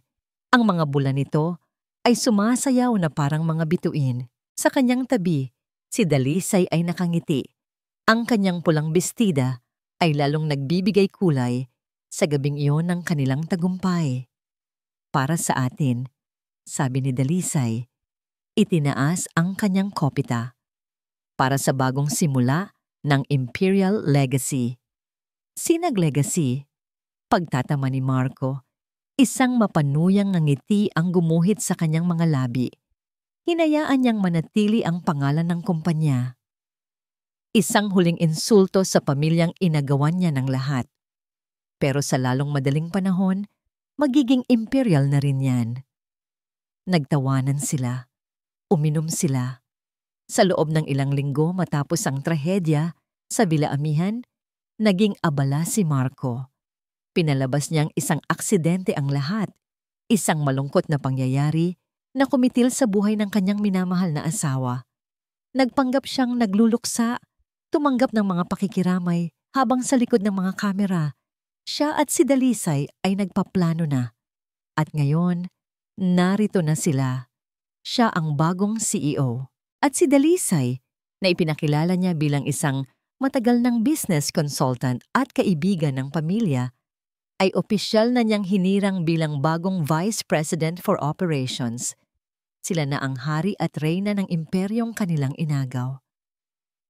Ang mga bula nito ay sumasayaw na parang mga bituin. Sa kanyang tabi, si Dalisay ay nakangiti. Ang kanyang pulang bestida ay lalong nagbibigay kulay sa gabing iyon ng kanilang tagumpay. Para sa atin, sabi ni Dalisay, itinaas ang kanyang kopita. Para sa bagong simula ng Imperial Legacy. Sinag Legacy, pagtatama ni Marco, isang mapanuyang ngiti ang gumuhit sa kanyang mga labi. Hinayaan niyang manatili ang pangalan ng kumpanya. Isang huling insulto sa pamilyang inagawan niya ng lahat. Pero sa lalong madaling panahon, magiging imperial na rin yan. Nagtawanan sila. Uminom sila. Sa loob ng ilang linggo matapos ang trahedya sa Villa Amihan, naging abala si Marco. Pinalabas niyang isang aksidente ang lahat, isang malungkot na pangyayari na kumitil sa buhay ng kanyang minamahal na asawa. Nagpanggap siyang nagluluksa, tumanggap ng mga pakikiramay habang sa likod ng mga kamera, siya at si Dalisay ay nagpaplano na. At ngayon, narito na sila. Siya ang bagong CEO. At si Dalisay, na ipinakilala niya bilang isang matagal ng business consultant at kaibigan ng pamilya, ay opisyal na niyang hinirang bilang bagong Vice President for Operations. Sila na ang hari at reyna ng imperyong kanilang inagaw.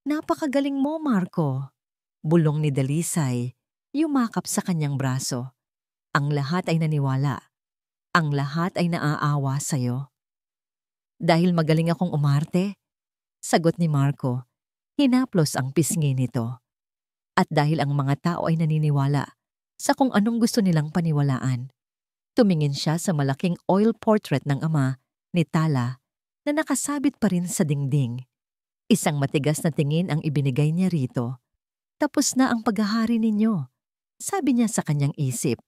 Napakagaling mo, Marco. Bulong ni Dalisay, yumakap sa kanyang braso. Ang lahat ay naniwala. Ang lahat ay naaawa sa'yo. Dahil magaling akong umarte, sagot ni Marco, hinaplos ang pisngi nito. At dahil ang mga tao ay naniniwala sa kung anong gusto nilang paniwalaan, tumingin siya sa malaking oil portrait ng ama ni Tala na nakasabit pa rin sa dingding. Isang matigas na tingin ang ibinigay niya rito. Tapos na ang paghahari ninyo, sabi niya sa kanyang isip.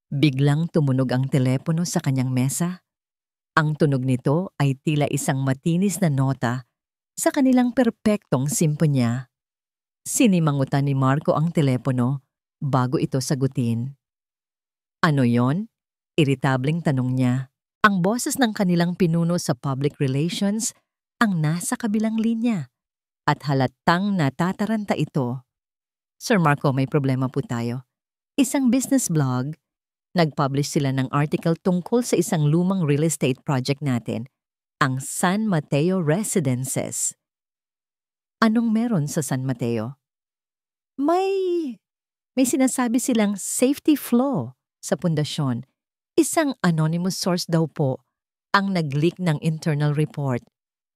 Biglang tumunog ang telepono sa kanyang mesa. Ang tunog nito ay tila isang matinis na nota sa kanilang perpektong simponya. Sinimangutan ni Marco ang telepono bago ito sagutin. Ano yon? Iritableng tanong niya. Ang boses ng kanilang pinuno sa public relations ang nasa kabilang linya at halatang natataranta ito. Sir Marco, may problema po tayo. Isang business blog. Nag-publish sila ng article tungkol sa isang lumang real estate project natin, ang San Mateo Residences. Anong meron sa San Mateo? May may sinasabi silang safety flaw sa pundasyon. Isang anonymous source daw po ang nag-leak ng internal report.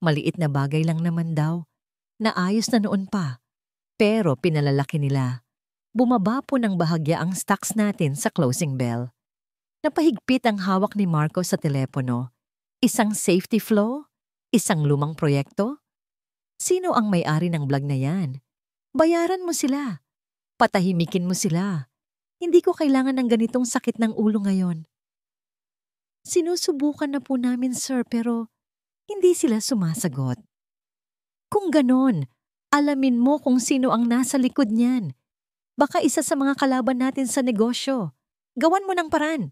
Maliit na bagay lang naman daw. Naayos na noon pa. Pero pinalalaki nila. Bumaba po ng bahagya ang stocks natin sa closing bell. Napahigpit ang hawak ni Marco sa telepono. Isang safety flaw? Isang lumang proyekto? Sino ang may-ari ng blog na yan? Bayaran mo sila. Patahimikin mo sila. Hindi ko kailangan ng ganitong sakit ng ulo ngayon. Sinusubukan na po namin, sir, pero hindi sila sumasagot. Kung ganon, alamin mo kung sino ang nasa likod niyan. Baka isa sa mga kalaban natin sa negosyo. Gawan mo ng paraan.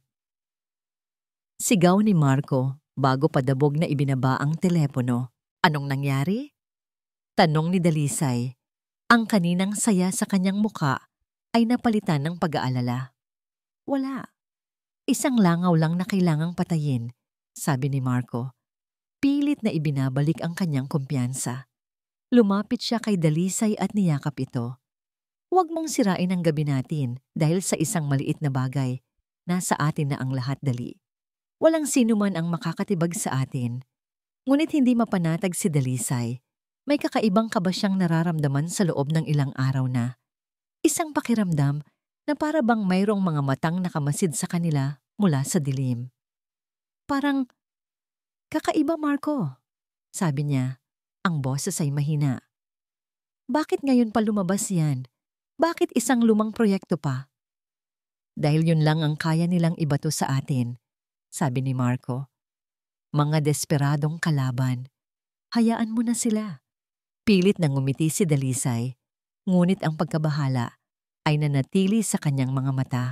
Sigaw ni Marco bago padabog na ibinaba ang telepono. Anong nangyari? Tanong ni Dalisay. Ang kaninang saya sa kanyang muka ay napalitan ng pag-aalala. Wala. Isang langaw lang na kailangang patayin, sabi ni Marco. Pilit na ibinabalik ang kanyang kumpiyansa. Lumapit siya kay Dalisay at niyakap ito. Huwag mong sirain ang gabi natin dahil sa isang maliit na bagay. Nasa atin na ang lahat, Dali. Walang sino man ang makakatibag sa atin. Ngunit hindi mapanatag si Dalisay. May kakaibang kaba siyang nararamdaman sa loob ng ilang araw na. Isang pakiramdam na para bang mayroong mga matang nakamasid sa kanila mula sa dilim. Parang, kakaiba Marco, sabi niya. Ang boses ay mahina. Bakit ngayon pa lumabas yan? Bakit isang lumang proyekto pa? Dahil yun lang ang kaya nilang ibato sa atin, sabi ni Marco. Mga desperadong kalaban. Hayaan mo na sila. Pilit na ngumiti si Dalisay, ngunit ang pagkabahala ay nanatili sa kanyang mga mata.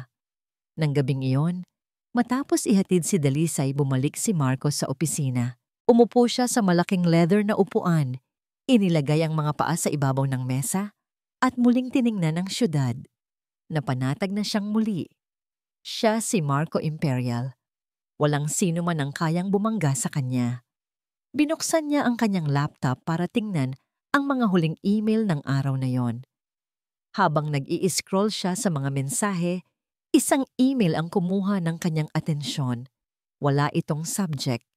Nang gabing iyon, matapos ihatid si Dalisay, bumalik si Marco sa opisina. Umupo siya sa malaking leather na upuan, inilagay ang mga paa sa ibabaw ng mesa, at muling tiningnan ang syudad. Napanatag na siyang muli. Siya si Marco Imperial. Walang sino man ang kayang bumangga sa kanya. Binuksan niya ang kanyang laptop para tingnan ang mga huling email ng araw na yon. Habang nag-i-scroll siya sa mga mensahe, isang email ang kumuha ng kanyang atensyon. Wala itong subject.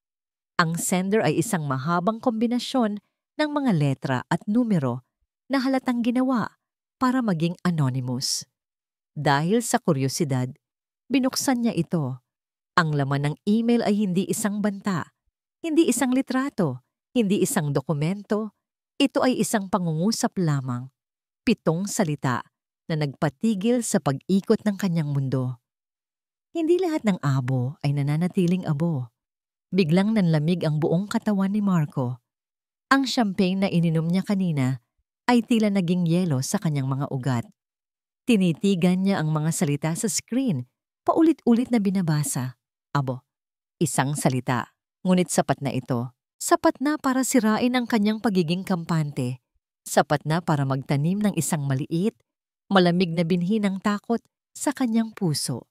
Ang sender ay isang mahabang kombinasyon ng mga letra at numero na halatang ginawa para maging anonymous. Dahil sa kuryosidad, binuksan niya ito. Ang laman ng email ay hindi isang banta, hindi isang litrato, hindi isang dokumento. Ito ay isang pangungusap lamang, 7 salita na nagpatigil sa pag-ikot ng kanyang mundo. Hindi lahat ng abo ay nananatiling abo. Biglang nanlamig ang buong katawan ni Marco. Ang champagne na ininom niya kanina ay tila naging yelo sa kanyang mga ugat. Tinitigan niya ang mga salita sa screen, paulit-ulit na binabasa. Abo, isang salita, ngunit sapat na ito. Sapat na para sirain ang kanyang pagiging kampante. Sapat na para magtanim ng isang maliit, malamig na binhi ng takot sa kanyang puso.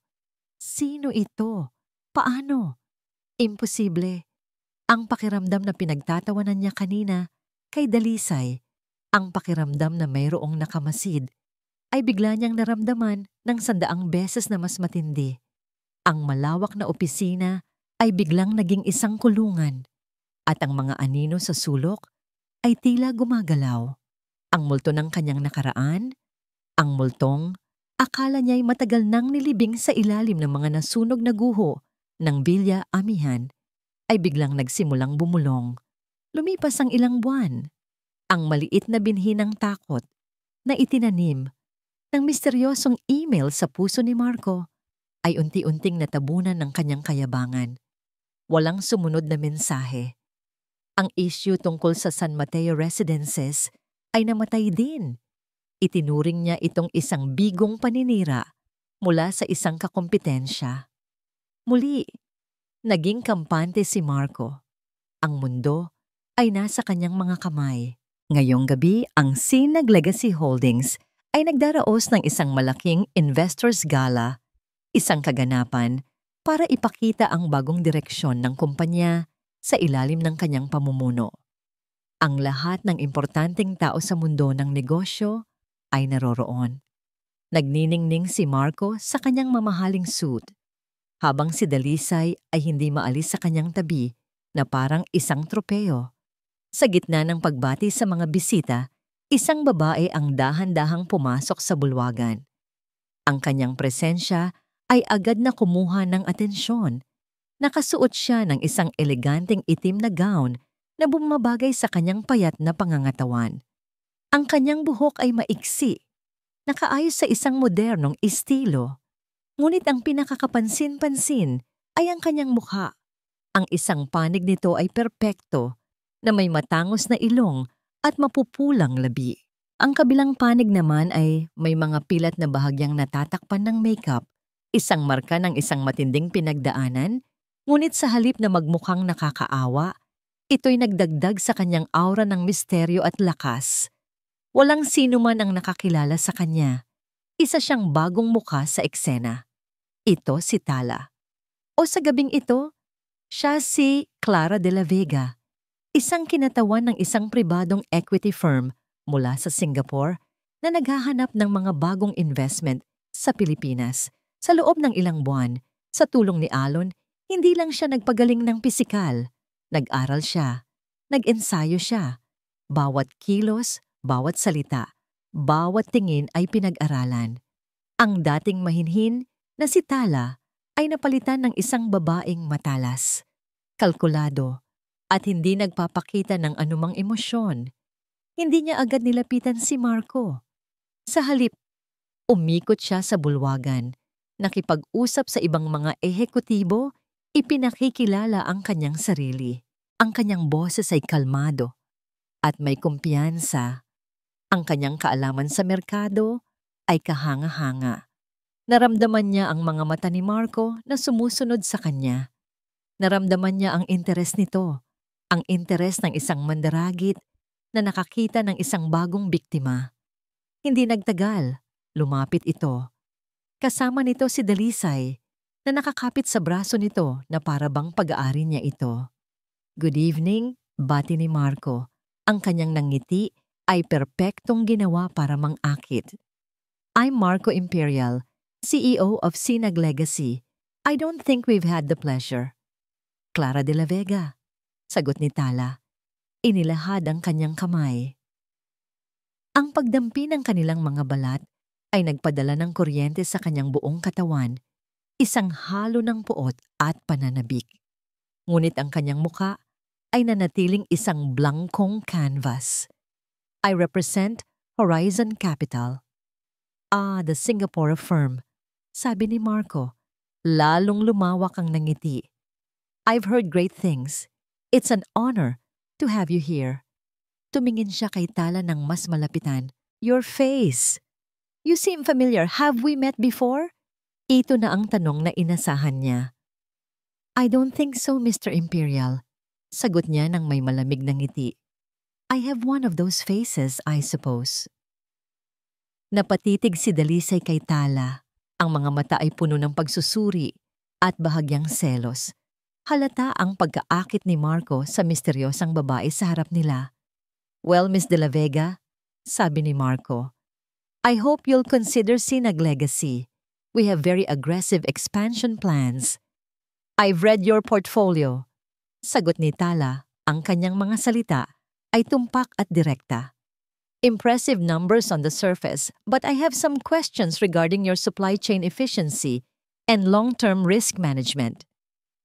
Sino ito? Paano? Imposible. Ang pakiramdam na pinagtatawanan niya kanina kay Dalisay, ang pakiramdam na mayroong nakamasid, ay bigla niyang naramdaman ng 100 beses na mas matindi. Ang malawak na opisina ay biglang naging isang kulungan. At ang mga anino sa sulok ay tila gumagalaw. Ang multo ng kanyang nakaraan, ang multong akala niya'y matagal nang nilibing sa ilalim ng mga nasunog na guho ng Villa Amihan, ay biglang nagsimulang bumulong. Lumipas ang ilang buwan. Ang maliit na binhi ng takot na itinanim ng misteryosong email sa puso ni Marco ay unti-unting natabunan ng kanyang kayabangan. Walang sumunod na mensahe. Ang issue tungkol sa San Mateo Residences ay namatay din. Itinuring niya itong isang bigong paninira mula sa isang kakompetensya. Muli, naging kampante si Marco. Ang mundo ay nasa kanyang mga kamay. Ngayong gabi, ang Sinag Legacy Holdings ay nagdaraos ng isang malaking investors gala, isang kaganapan para ipakita ang bagong direksyon ng kumpanya sa ilalim ng kanyang pamumuno. Ang lahat ng importanteng tao sa mundo ng negosyo ay naroroon. Nagniningning si Marco sa kanyang mamahaling suit, habang si Dalisay ay hindi maalis sa kanyang tabi na parang isang tropeo. Sa gitna ng pagbati sa mga bisita, isang babae ang dahan-dahang pumasok sa bulwagan. Ang kanyang presensya ay agad na kumuha ng atensyon. Nakasuot siya ng isang eleganteng itim na gown na bumabagay sa kanyang payat na pangangatawan. Ang kanyang buhok ay maiksi, nakaayos sa isang modernong estilo. Ngunit ang pinakakapansin-pansin ay ang kanyang mukha. Ang isang panig nito ay perpekto, na may matangos na ilong at mapupulang labi. Ang kabilang panig naman ay may mga pilat na bahagyang natatakpan ng makeup, isang marka ng isang matinding pinagdaanan, ngunit sa halip na magmukhang nakakaawa, ito'y nagdagdag sa kanyang aura ng misteryo at lakas. Walang sino man ang nakakilala sa kanya. Isa siyang bagong mukha sa eksena. Ito si Tala. O sa gabing ito, siya si Clara de la Vega, isang kinatawan ng isang pribadong equity firm mula sa Singapore na naghahanap ng mga bagong investment sa Pilipinas. Sa loob ng ilang buwan, sa tulong ni Alon, hindi lang siya nagpagaling ng pisikal. Nag-aral siya, nag-ensayo siya. Bawat kilos, bawat salita, bawat tingin ay pinag-aralan. Ang dating mahinhin na si Tala ay napalitan ng isang babaeng matalas, kalkulado, at hindi nagpapakita ng anumang emosyon. Hindi niya agad nilapitan si Marco. Sa halip, umikot siya sa bulwagan, nakipag-usap sa ibang mga ehekutibo, ipinakikilala ang kanyang sarili. Ang kanyang boses ay kalmado at may kumpiyansa. Ang kanyang kaalaman sa merkado ay kahanga-hanga. Naramdaman niya ang mga mata ni Marco na sumusunod sa kanya. Naramdaman niya ang interes nito, ang interes ng isang mandaragit na nakakita ng isang bagong biktima. Hindi nagtagal, lumapit ito. Kasama nito si Dalisay na nakakapit sa braso nito na para bang pag-aari niya ito. Good evening, bati ni Marco. Ang kanyang nangiti ay perpektong ginawa para mang-akit. I'm Marco Imperial, CEO of Sinag Legacy. I don't think we've had the pleasure. Clara de la Vega, sagot ni Tala. Inilahad ang kanyang kamay. Ang pagdampi ng kanilang mga balat ay nagpadala ng kuryente sa kanyang buong katawan, isang halo ng puot at pananabik. Ngunit ang kanyang muka ay nanatiling isang blankong canvas. I represent Horizon Capital. The Singapore firm, sabi ni Marco. Lalong lumawak ang nangiti. I've heard great things. It's an honor to have you here. Tumingin siya kay Tala ng mas malapitan. Your face. You seem familiar. Have we met before? Ito na ang tanong na inasahan niya. I don't think so, Mr. Imperial. Sagot niya ng may malamig na ngiti. I have one of those faces, I suppose. Napatitig si Dalisay kay Tala. Ang mga mata ay puno ng pagsusuri at bahagyang selos. Halata ang pagkaakit ni Marco sa misteryosang babae sa harap nila. Well, Miss de la Vega, sabi ni Marco, I hope you'll consider Sinag Legacy. We have very aggressive expansion plans. I've read your portfolio. Sagot ni Tala, ang kanyang mga salita ay tumpak at direkta. Impressive numbers on the surface, but I have some questions regarding your supply chain efficiency and long-term risk management.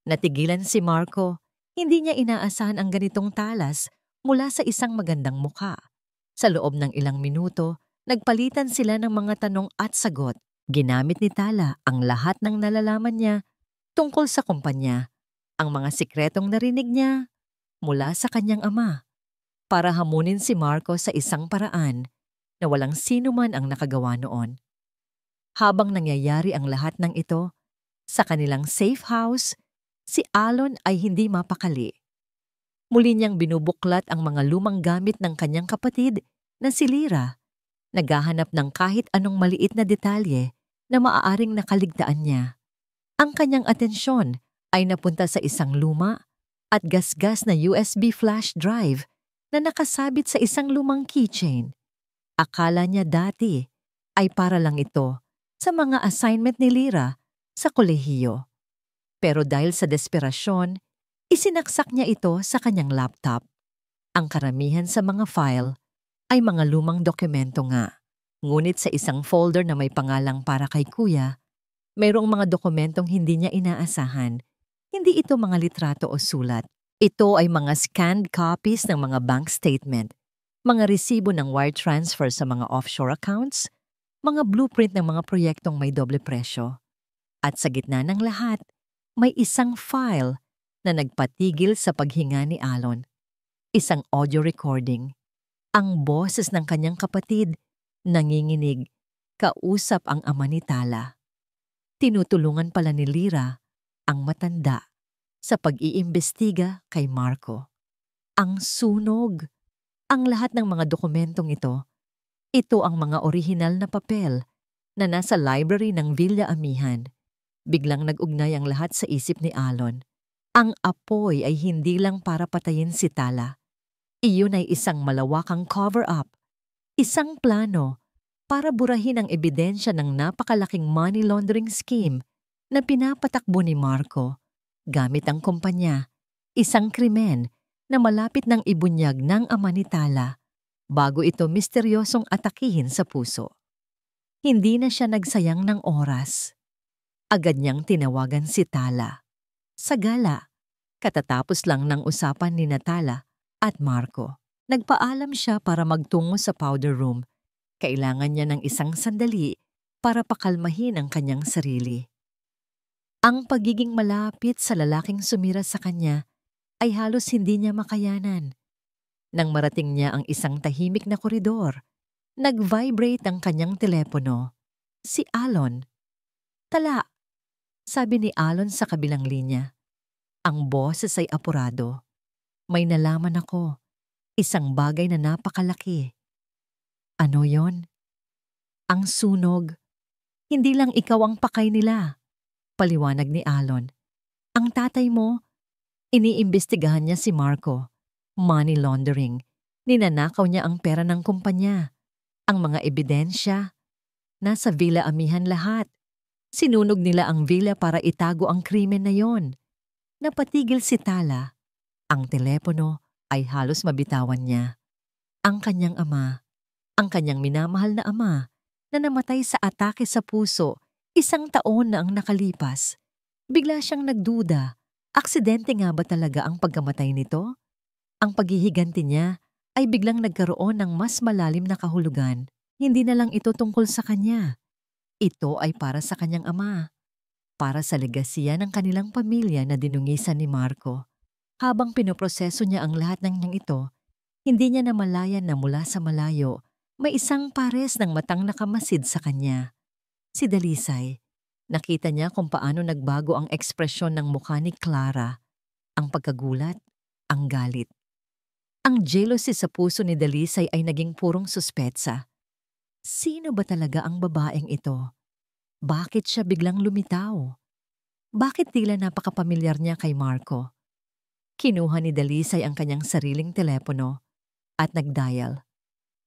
Natigilan si Marco. Hindi niya inaasahan ang ganitong talas mula sa isang magandang mukha. Sa loob ng ilang minuto, nagpalitan sila ng mga tanong at sagot. Ginamit ni Tala ang lahat ng nalalaman niya tungkol sa kumpanya, ang mga sikretong narinig niya mula sa kanyang ama, para hamunin si Marco sa isang paraan na walang sino man ang nakagawa noon. Habang nangyayari ang lahat ng ito, sa kanilang safe house, si Alon ay hindi mapakali. Muli niyang binubuklat ang mga lumang gamit ng kanyang kapatid na si Lyra, naghahanap ng kahit anong maliit na detalye na maaaring nakaligtaan niya. Ang kanyang atensyon ay napunta sa isang luma at gasgas na USB flash drive na nakasabit sa isang lumang keychain. Akala niya dati ay para lang ito sa mga assignment ni Lyra sa kolehiyo. Pero dahil sa desperasyon, isinaksak niya ito sa kanyang laptop. Ang karamihan sa mga file ay mga lumang dokumento nga. Ngunit sa isang folder na may pangalang para kay Kuya, mayroong mga dokumentong hindi niya inaasahan. Hindi ito mga litrato o sulat. Ito ay mga scanned copies ng mga bank statement, mga resibo ng wire transfer sa mga offshore accounts, mga blueprint ng mga proyektong may doble presyo. At sa gitna ng lahat, may isang file na nagpatigil sa paghinga ni Alon. Isang audio recording. Ang boses ng kanyang kapatid, nanginginig, kausap ang ama ni Tala. Tinutulungan pala ni Lyra, ang matanda, sa pag-iimbestiga kay Marco. Ang sunog. Ang lahat ng mga dokumentong ito ang mga orihinal na papel na nasa library ng Villa Amihan. Biglang nag-ugnay ang lahat sa isip ni Alon. Ang apoy ay hindi lang para patayin si Tala. Iyon ay isang malawakang cover-up, isang plano para burahin ang ebidensya ng napakalaking money laundering scheme na pinapatakbo ni Marco gamit ang kumpanya, isang krimen na malapit ng ibunyag ng ama ni Tala bago ito misteryosong atakihin sa puso. Hindi na siya nagsayang ng oras. Agad niyang tinawagan si Tala. Sa gala, katatapos lang ng usapan ni Tala at Marco. Nagpaalam siya para magtungo sa powder room. Kailangan niya ng isang sandali para pakalmahin ang kanyang sarili. Ang pagiging malapit sa lalaking sumira sa kanya ay halos hindi niya makayanan. Nang marating niya ang isang tahimik na koridor, nag-vibrate ang kanyang telepono. Si Alon. "Tala," sabi ni Alon sa kabilang linya. Ang boses ay apurado. "May nalaman ako. Isang bagay na napakalaki." "Ano yon?" "Ang sunog. Hindi lang ikaw ang pakay nila," paliwanag ni Alon. "Ang tatay mo, iniimbestigahan niya si Marco. Money laundering. Ninanakaw niya ang pera ng kumpanya. Ang mga ebidensya, nasa Villa Amihan lahat. Sinunog nila ang villa para itago ang krimen na yon." Napatigil si Tala. Ang telepono ay halos mabitawan niya. Ang kanyang ama, ang kanyang minamahal na ama, na namatay sa atake sa puso 1 taon na ang nakalipas. Bigla siyang nagduda. Aksidente nga ba talaga ang pagkamatay nito? Ang paghihiganti niya ay biglang nagkaroon ng mas malalim na kahulugan. Hindi na lang ito tungkol sa kanya. Ito ay para sa kanyang ama. Para sa legasiya ng kanilang pamilya na dinungisan ni Marco. Habang pinoproseso niya ang lahat ng ito, hindi niya namalayan na mula sa malayo, may isang pares ng matang nakamasid sa kanya. Si Dalisay. Nakita niya kung paano nagbago ang ekspresyon ng mukha ni Clara. Ang pagkagulat, ang galit. Ang jealousy sa puso ni Dalisay ay naging purong suspetsa. Sino ba talaga ang babaeng ito? Bakit siya biglang lumitaw? Bakit tila napakapamilyar niya kay Marco? Kinuha ni Dalisay ang kanyang sariling telepono at nagdial.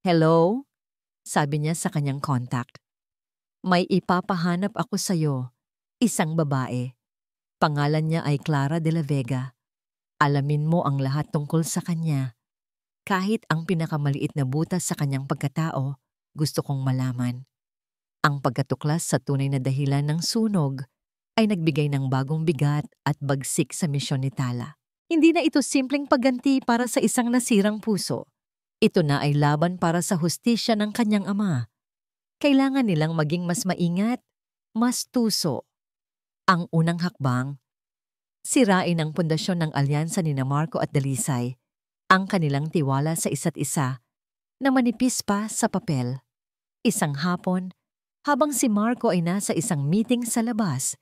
"Hello?" sabi niya sa kanyang contact. "May ipapahanap ako sa'yo. Isang babae. Pangalan niya ay Clara de la Vega. Alamin mo ang lahat tungkol sa kanya. Kahit ang pinakamaliit na butas sa kanyang pagkatao, gusto kong malaman." Ang pagkatuklas sa tunay na dahilan ng sunog ay nagbigay ng bagong bigat at bagsik sa misyon ni Tala. Hindi na ito simpleng pagganti para sa isang nasirang puso. Ito na ay laban para sa hustisya ng kanyang ama. Kailangan nilang maging mas maingat, mas tuso. Ang unang hakbang, sirain ang pundasyon ng alyansa ni Marco at Dalisay, ang kanilang tiwala sa isa't isa, na manipis pa sa papel. Isang hapon, habang si Marco ay nasa isang meeting sa labas,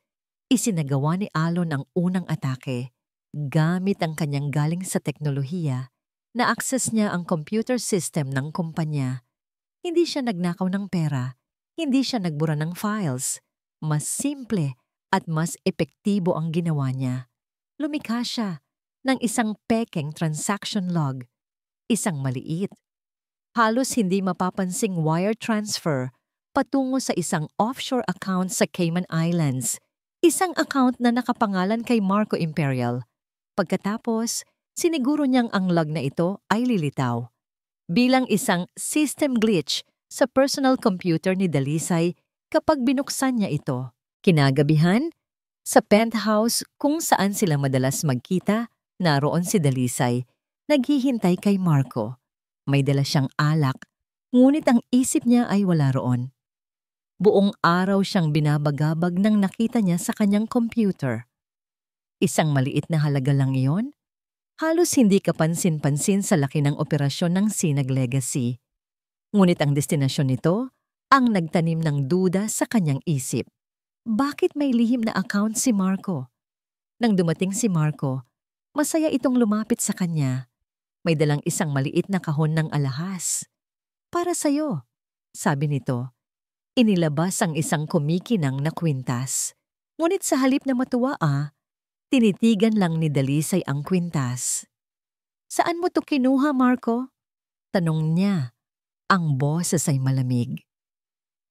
isinagawa ni Alon ang unang atake. Gamit ang kanyang galing sa teknolohiya, na-access niya ang computer system ng kumpanya. Hindi siya nagnakaw ng pera, hindi siya nagbura ng files. Mas simple at mas epektibo ang ginawa niya. Lumikha siya ng isang pekeng transaction log, Isang maliit, halos hindi mapapansing wire transfer patungo sa isang offshore account sa Cayman Islands. Isang account na nakapangalan kay Marco Imperial. Pagkatapos, siniguro niyang ang log na ito ay lilitaw bilang isang system glitch sa personal computer ni Dalisay kapag binuksan niya ito. Kinagabihan, sa penthouse kung saan sila madalas magkita, naroon si Dalisay, naghihintay kay Marco. May dala siyang alak, ngunit ang isip niya ay wala roon. Buong araw siyang binabagabag nang nakita niya sa kanyang computer. Isang maliit na halaga lang iyon. Halos hindi kapansin-pansin sa laki ng operasyon ng Sinag Legacy. Ngunit ang destinasyon nito ang nagtanim ng duda sa kanyang isip. Bakit may lihim na account si Marco? Nang dumating si Marco, masaya itong lumapit sa kanya. May dalang isang maliit na kahon ng alahas. Para sa'yo, sabi nito. Inilabas ang isang kumikinang na kwintas. Ngunit sa halip na matuwa tinitigan lang ni Dalisay ang kwintas. Saan mo to kinuha, Marco? Tanong niya. Ang boses ay malamig.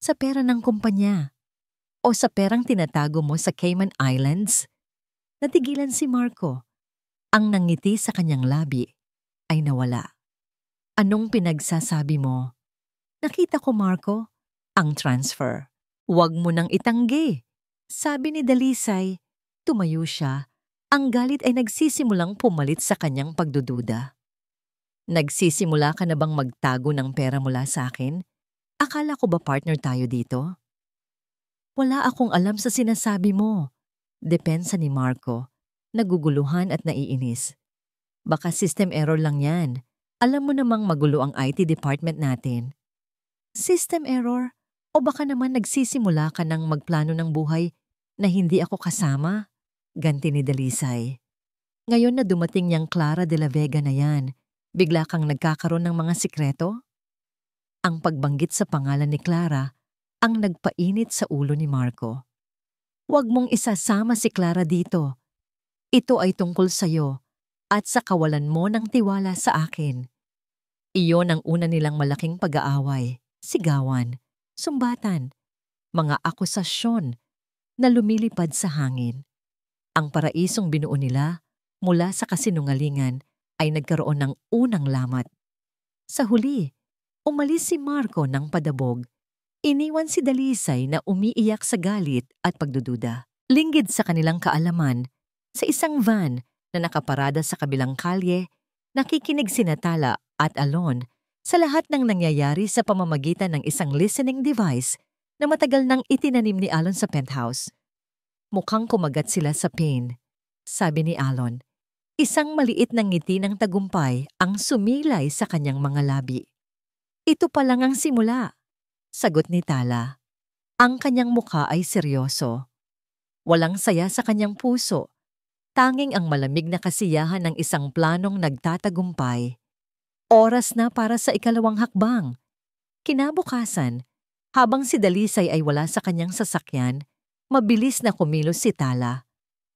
Sa pera ng kumpanya. O sa perang tinatago mo sa Cayman Islands? Natigilan si Marco. Ang nangiti sa kanyang labi ay nawala. Anong pinagsasabi mo? Nakita ko, Marco, ang transfer. Huwag mo nang itanggi. Sabi ni Dalisay. Tumayo siya. Ang galit ay nagsisimulang pumalit sa kanyang pagdududa. Nagsisimula ka na bang magtago ng pera mula sa akin? Akala ko ba partner tayo dito? Wala akong alam sa sinasabi mo. Depensa ni Marco. Naguguluhan at naiinis. Baka system error lang yan. Alam mo namang magulo ang IT department natin. System error? O baka naman nagsisimula ka ng magplano ng buhay na hindi ako kasama? Ganti ni Dalisay. Ngayon na dumating yang Clara de la Vega na yan, bigla kang nagkakaroon ng mga sikreto? Ang pagbanggit sa pangalan ni Clara ang nagpainit sa ulo ni Marco. Huwag mong isasama si Clara dito. Ito ay tungkol sa'yo at sa kawalan mo ng tiwala sa akin. Iyon ang una nilang malaking pag-aaway, sigawan, sumbatan, mga akusasyon na lumilipad sa hangin. Ang paraisong binuo nila mula sa kasinungalingan ay nagkaroon ng unang lamat. Sa huli, umalis si Marco ng padabog. Iniwan si Dalisay na umiiyak sa galit at pagdududa. Linggid sa kanilang kaalaman, sa isang van na nakaparada sa kabilang kalye, nakikinig sina Tala at Alon sa lahat ng nangyayari sa pamamagitan ng isang listening device na matagal nang itinanim ni Alon sa penthouse. Mukhang kumagat sila sa pain, sabi ni Alon. Isang maliit na ngiti ng tagumpay ang sumilay sa kanyang mga labi. Ito pa lang ang simula, sagot ni Tala. Ang kanyang mukha ay seryoso. Walang saya sa kanyang puso. Tanging ang malamig na kasiyahan ng isang planong nagtatagumpay. Oras na para sa ikalawang hakbang. Kinabukasan, habang si Dalisay ay wala sa kanyang sasakyan, mabilis na kumilos si Tala.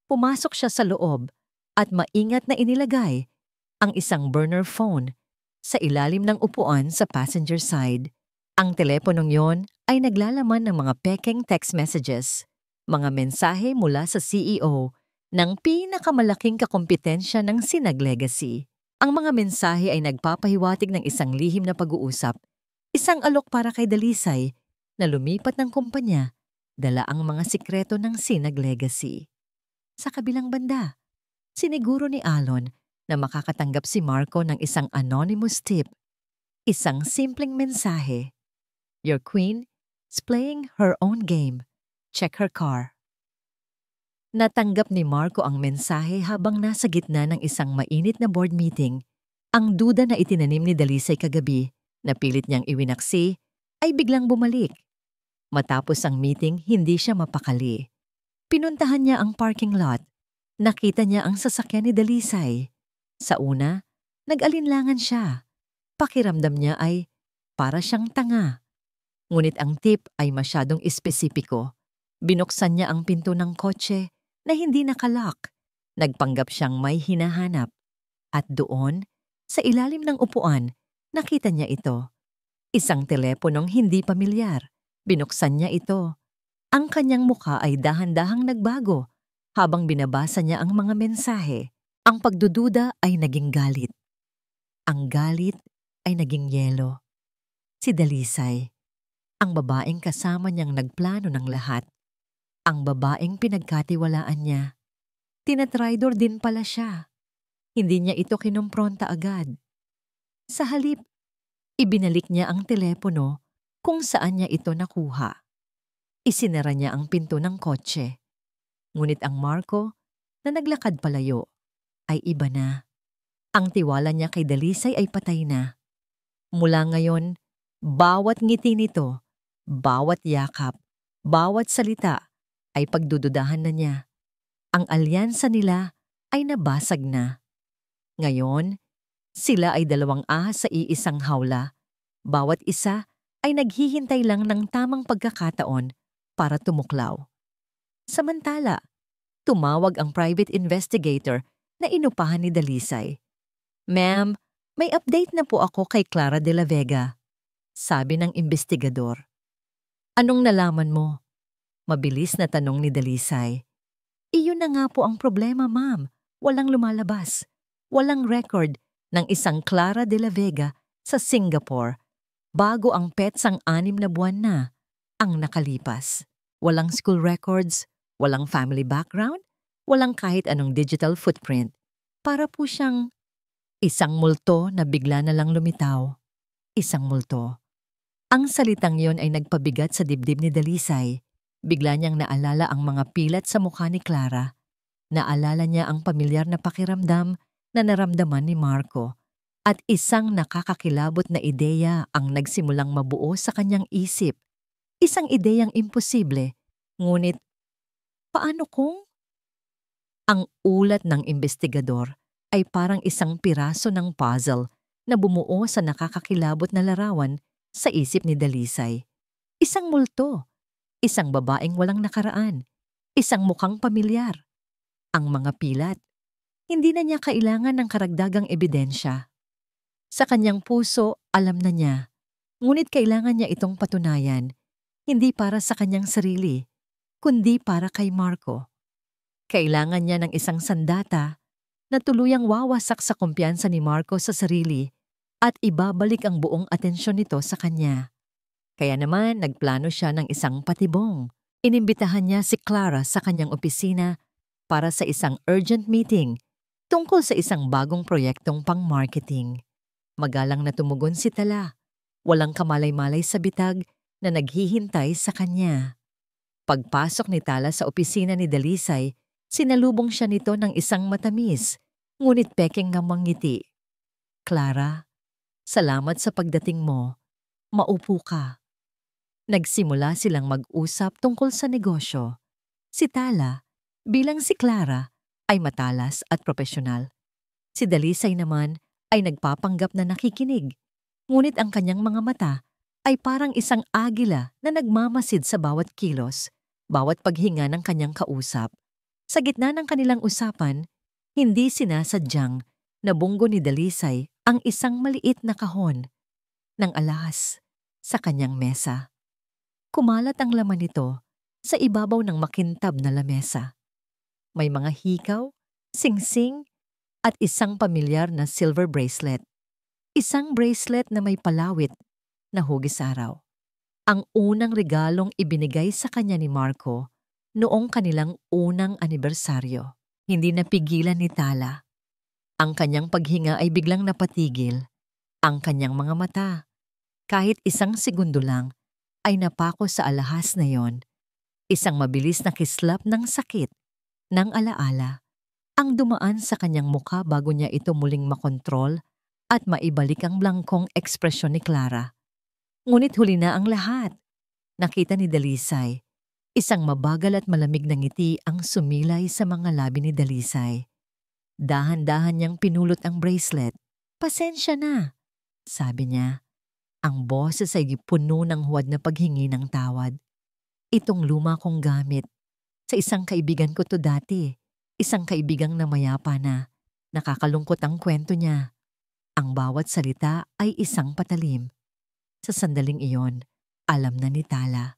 Pumasok siya sa loob at maingat na inilagay ang isang burner phone sa ilalim ng upuan sa passenger side. Ang teleponong yon ay naglalaman ng mga pekeng text messages, mga mensahe mula sa CEO ng pinakamalaking kakompetensya ng Sinag Legacy. Ang mga mensahe ay nagpapahiwatig ng isang lihim na pag-uusap, isang alok para kay Dalisay na lumipat ng kumpanya, dala ang mga sikreto ng Sinag Legacy. Sa kabilang banda, siniguro ni Alon na makakatanggap si Marco ng isang anonymous tip, isang simpleng mensahe. Your queen is playing her own game. Check her car. Natanggap ni Marco ang mensahe habang nasa gitna ng isang mainit na board meeting. Ang duda na itinanim ni Dalisay kagabi, na pilit niyang iwinaksi, ay biglang bumalik. Matapos ang meeting, hindi siya mapakali. Pinuntahan niya ang parking lot. Nakita niya ang sasakyan ni Dalisay. Sa una, nag-alinlangan siya. Pakiramdam niya ay para siyang tanga. Ngunit ang tip ay masyadong espesipiko. Binuksan niya ang pinto ng kotse na hindi nakalock. Nagpanggap siyang may hinahanap. At doon, Sa ilalim ng upuan, nakita niya ito. Isang teleponong hindi pamilyar. Binuksan niya ito. Ang kanyang mukha ay dahan-dahang nagbago habang binabasa niya ang mga mensahe. Ang pagdududa ay naging galit. Ang galit ay naging yelo. Si Dalisay, ang babaeng kasama niyang nagplano ng lahat. Ang babaeng pinagkatiwalaan niya. Tinatraidor din pala siya. Hindi niya ito kinumpronta agad. Sa halip, ibinalik niya ang telepono kung saan niya ito nakuha. Isinara niya ang pinto ng kotse. Ngunit ang Marco na naglakad palayo ay iba na. Ang tiwala niya kay Dalisay ay patay na. Mula ngayon, bawat ngiti nito, bawat yakap, bawat salita ay pagdududahan na niya. Ang alyansa nila ay nabasag na. Ngayon, sila ay dalawang ahas sa iisang hawla. Bawat isa ay naghihintay lang ng tamang pagkakataon para tumuklaw. Samantala, tumawag ang private investigator na inupahan ni Dalisay. "Ma'am, may update na po ako kay Clara de la Vega," sabi ng investigador. "Anong nalaman mo?" Mabilis na tanong ni Dalisay. "Iyon na nga po ang problema, ma'am. Walang lumalabas. Walang record ng isang Clara de la Vega sa Singapore bago ang petsang 6 na buwan na ang nakalipas. Walang school records, walang family background, walang kahit anong digital footprint. Para po siyang isang multo na bigla na lang lumitaw. Isang multo." Ang salitang yon ay nagpabigat sa dibdib ni Dalisay. Bigla niyang naalala ang mga pilat sa mukha ni Clara. Naalala niya ang pamilyar na pakiramdam na naramdaman ni Marco. At isang nakakakilabot na ideya ang nagsimulang mabuo sa kanyang isip. Isang ideyang imposible. Ngunit, paano kung? Ang ulat ng investigador ay parang isang piraso ng puzzle na bumuo sa nakakakilabot na larawan sa isip ni Dalisay. Isang multo. Isang babaeng walang nakaraan. Isang mukhang pamilyar. Ang mga pilat. Hindi na niya kailangan ng karagdagang ebidensya. Sa kanyang puso, alam na niya. Ngunit kailangan niya itong patunayan. Hindi para sa kanyang sarili, kundi para kay Marco. Kailangan niya ng isang sandata na tuluyang wawasak sa kumpiyansa ni Marco sa sarili at ibabalik ang buong atensyon nito sa kanya. Kaya naman nagplano siya ng isang patibong. Inimbitahan niya si Clara sa kanyang opisina para sa isang urgent meeting tungkol sa isang bagong proyektong pang-marketing. Magalang na tumugon si Tala. Walang kamalay-malay sa bitag na naghihintay sa kanya. Pagpasok ni Tala sa opisina ni Dalisay, sinalubong siya nito ng isang matamis, ngunit pekeng namang ngiti. "Clara, salamat sa pagdating mo. Maupo ka." Nagsimula silang mag-usap tungkol sa negosyo. Si Tala, bilang si Clara, ay matalas at propesyonal. Si Dalisay naman ay nagpapanggap na nakikinig, ngunit ang kanyang mga mata ay parang isang agila na nagmamasid sa bawat kilos, bawat paghinga ng kanyang kausap. Sa gitna ng kanilang usapan, hindi sinasadyang nabunggo ni Dalisay ang isang maliit na kahon ng alahas sa kanyang mesa. Kumalat ang laman nito sa ibabaw ng makintab na lamesa. May mga hikaw, singsing, at isang pamilyar na silver bracelet. Isang bracelet na may palawit na hugis araw. Ang unang regalong ibinigay sa kanya ni Marco noong kanilang unang anibersaryo. Hindi napigilan ni Tala. Ang kanyang paghinga ay biglang napatigil. Ang kanyang mga mata, kahit isang segundo lang, ay napako sa alahas na yon. Isang mabilis na kislap ng sakit, ng alaala, ang dumaan sa kanyang mukha bago niya ito muling makontrol at maibalik ang blangkong ekspresyon ni Clara. Ngunit huli na ang lahat. Nakita ni Dalisay. Isang mabagal at malamig na ngiti ang sumilay sa mga labi ni Dalisay. Dahan-dahan niyang pinulot ang bracelet. "Pasensya na," sabi niya. Ang boses ay puno ng huwad na paghingi ng tawad. "Itong luma kong gamit. Sa isang kaibigan ko to dati. Isang kaibigang namayapa na. Nakakalungkot ang kwento niya." Ang bawat salita ay isang patalim. Sa sandaling iyon, alam na ni Tala.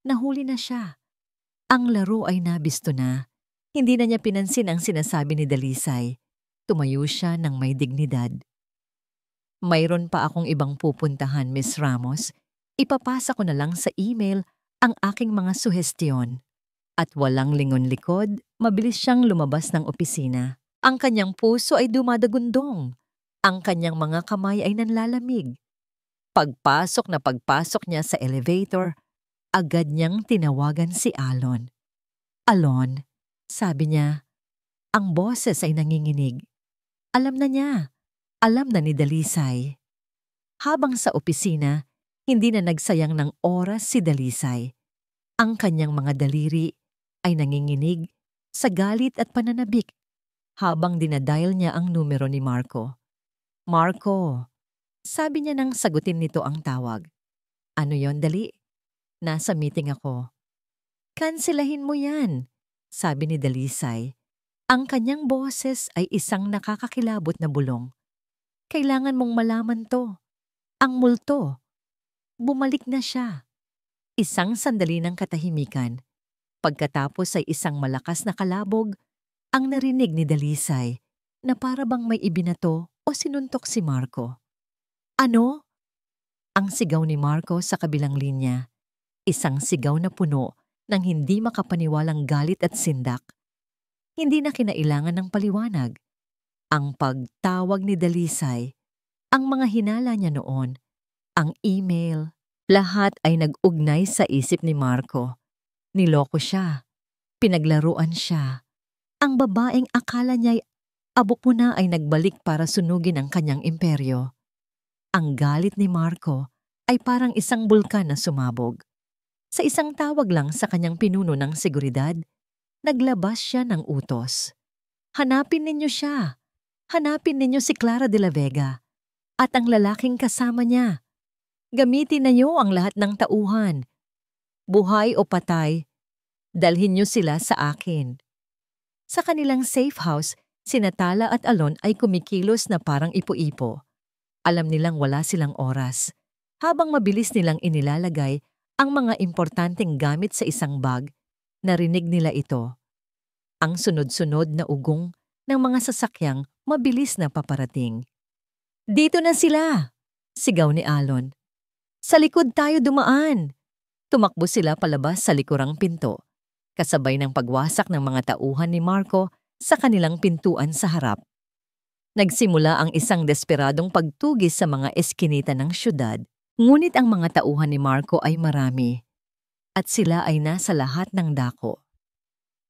Nahuli na siya. Ang laro ay nabisto na. Hindi na niya pinansin ang sinasabi ni Dalisay. Tumayo siya ng may dignidad. Mayroon pa akong ibang pupuntahan, Miss Ramos. Ipapasa ko na lang sa email ang aking mga suhestiyon. At walang lingon-likod, mabilis siyang lumabas ng opisina. Ang kanyang puso ay dumadagundong. Ang kanyang mga kamay ay nanlalamig. Pagpasok niya sa elevator, agad niyang tinawagan si Alon. Alon, sabi niya, ang boses ay nanginginig. Alam na niya. Alam na ni Dalisay. Habang sa opisina, hindi na nagsayang ng oras si Dalisay. Ang kanyang mga daliri ay nanginginig sa galit at pananabik habang dinadial niya ang numero ni Marco. Marco, sabi niya nang sagutin nito ang tawag. Ano yon, dali? Nasa meeting ako. Kanselahin mo yan, sabi ni Dalisay. Ang kanyang boses ay isang nakakakilabot na bulong. Kailangan mong malaman to. Ang multo. Bumalik na siya. Isang sandali ng katahimikan. Pagkatapos ay isang malakas na kalabog, ang narinig ni Dalisay na para bang may ibinato o sinuntok si Marco. Ano? Ang sigaw ni Marco sa kabilang linya. Isang sigaw na puno ng hindi makapaniwalang galit at sindak. Hindi na kinailangan ng paliwanag. Ang pagtawag ni Dalisay, ang mga hinala niya noon, ang email, lahat ay nag-ugnay sa isip ni Marco. Niloko siya. Pinaglaruan siya. Ang babaeng akala niya'y abok mo na ay nagbalik para sunugin ang kanyang imperyo. Ang galit ni Marco ay parang isang bulkan na sumabog. Sa isang tawag lang sa kanyang pinuno ng seguridad, naglabas siya ng utos. Hanapin ninyo siya. Hanapin ninyo si Clara de la Vega at ang lalaking kasama niya. Gamitin ninyo ang lahat ng tauhan. Buhay o patay, dalhin niyo sila sa akin. Sa kanilang safe house, sina Tala at Alon ay kumikilos na parang ipo-ipo. Alam nilang wala silang oras. Habang mabilis nilang inilalagay ang mga importanteng gamit sa isang bag, narinig nila ito. Ang sunod-sunod na ugong ng mga sasakyang mabilis na paparating. Dito na sila! Sigaw ni Alon. Sa likod tayo dumaan! Tumakbo sila palabas sa likurang pinto, kasabay ng pagwasak ng mga tauhan ni Marco sa kanilang pintuan sa harap. Nagsimula ang isang desperadong pagtugis sa mga eskinita ng syudad, ngunit ang mga tauhan ni Marco ay marami, at sila ay nasa lahat ng dako.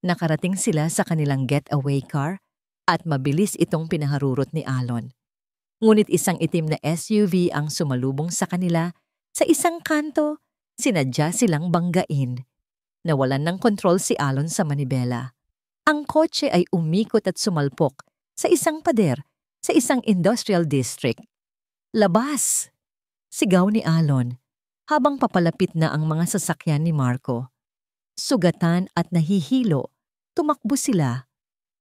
Nakarating sila sa kanilang getaway car at mabilis itong pinaharurot ni Alon. Ngunit isang itim na SUV ang sumalubong sa kanila. Sa isang kanto, sinadya silang banggain. Nawalan ng kontrol si Alon sa manibela. Ang kotse ay umikot at sumalpok sa isang pader sa isang industrial district. Labas! Sigaw ni Alon habang papalapit na ang mga sasakyan ni Marco. Sugatan at nahihilo, tumakbo sila.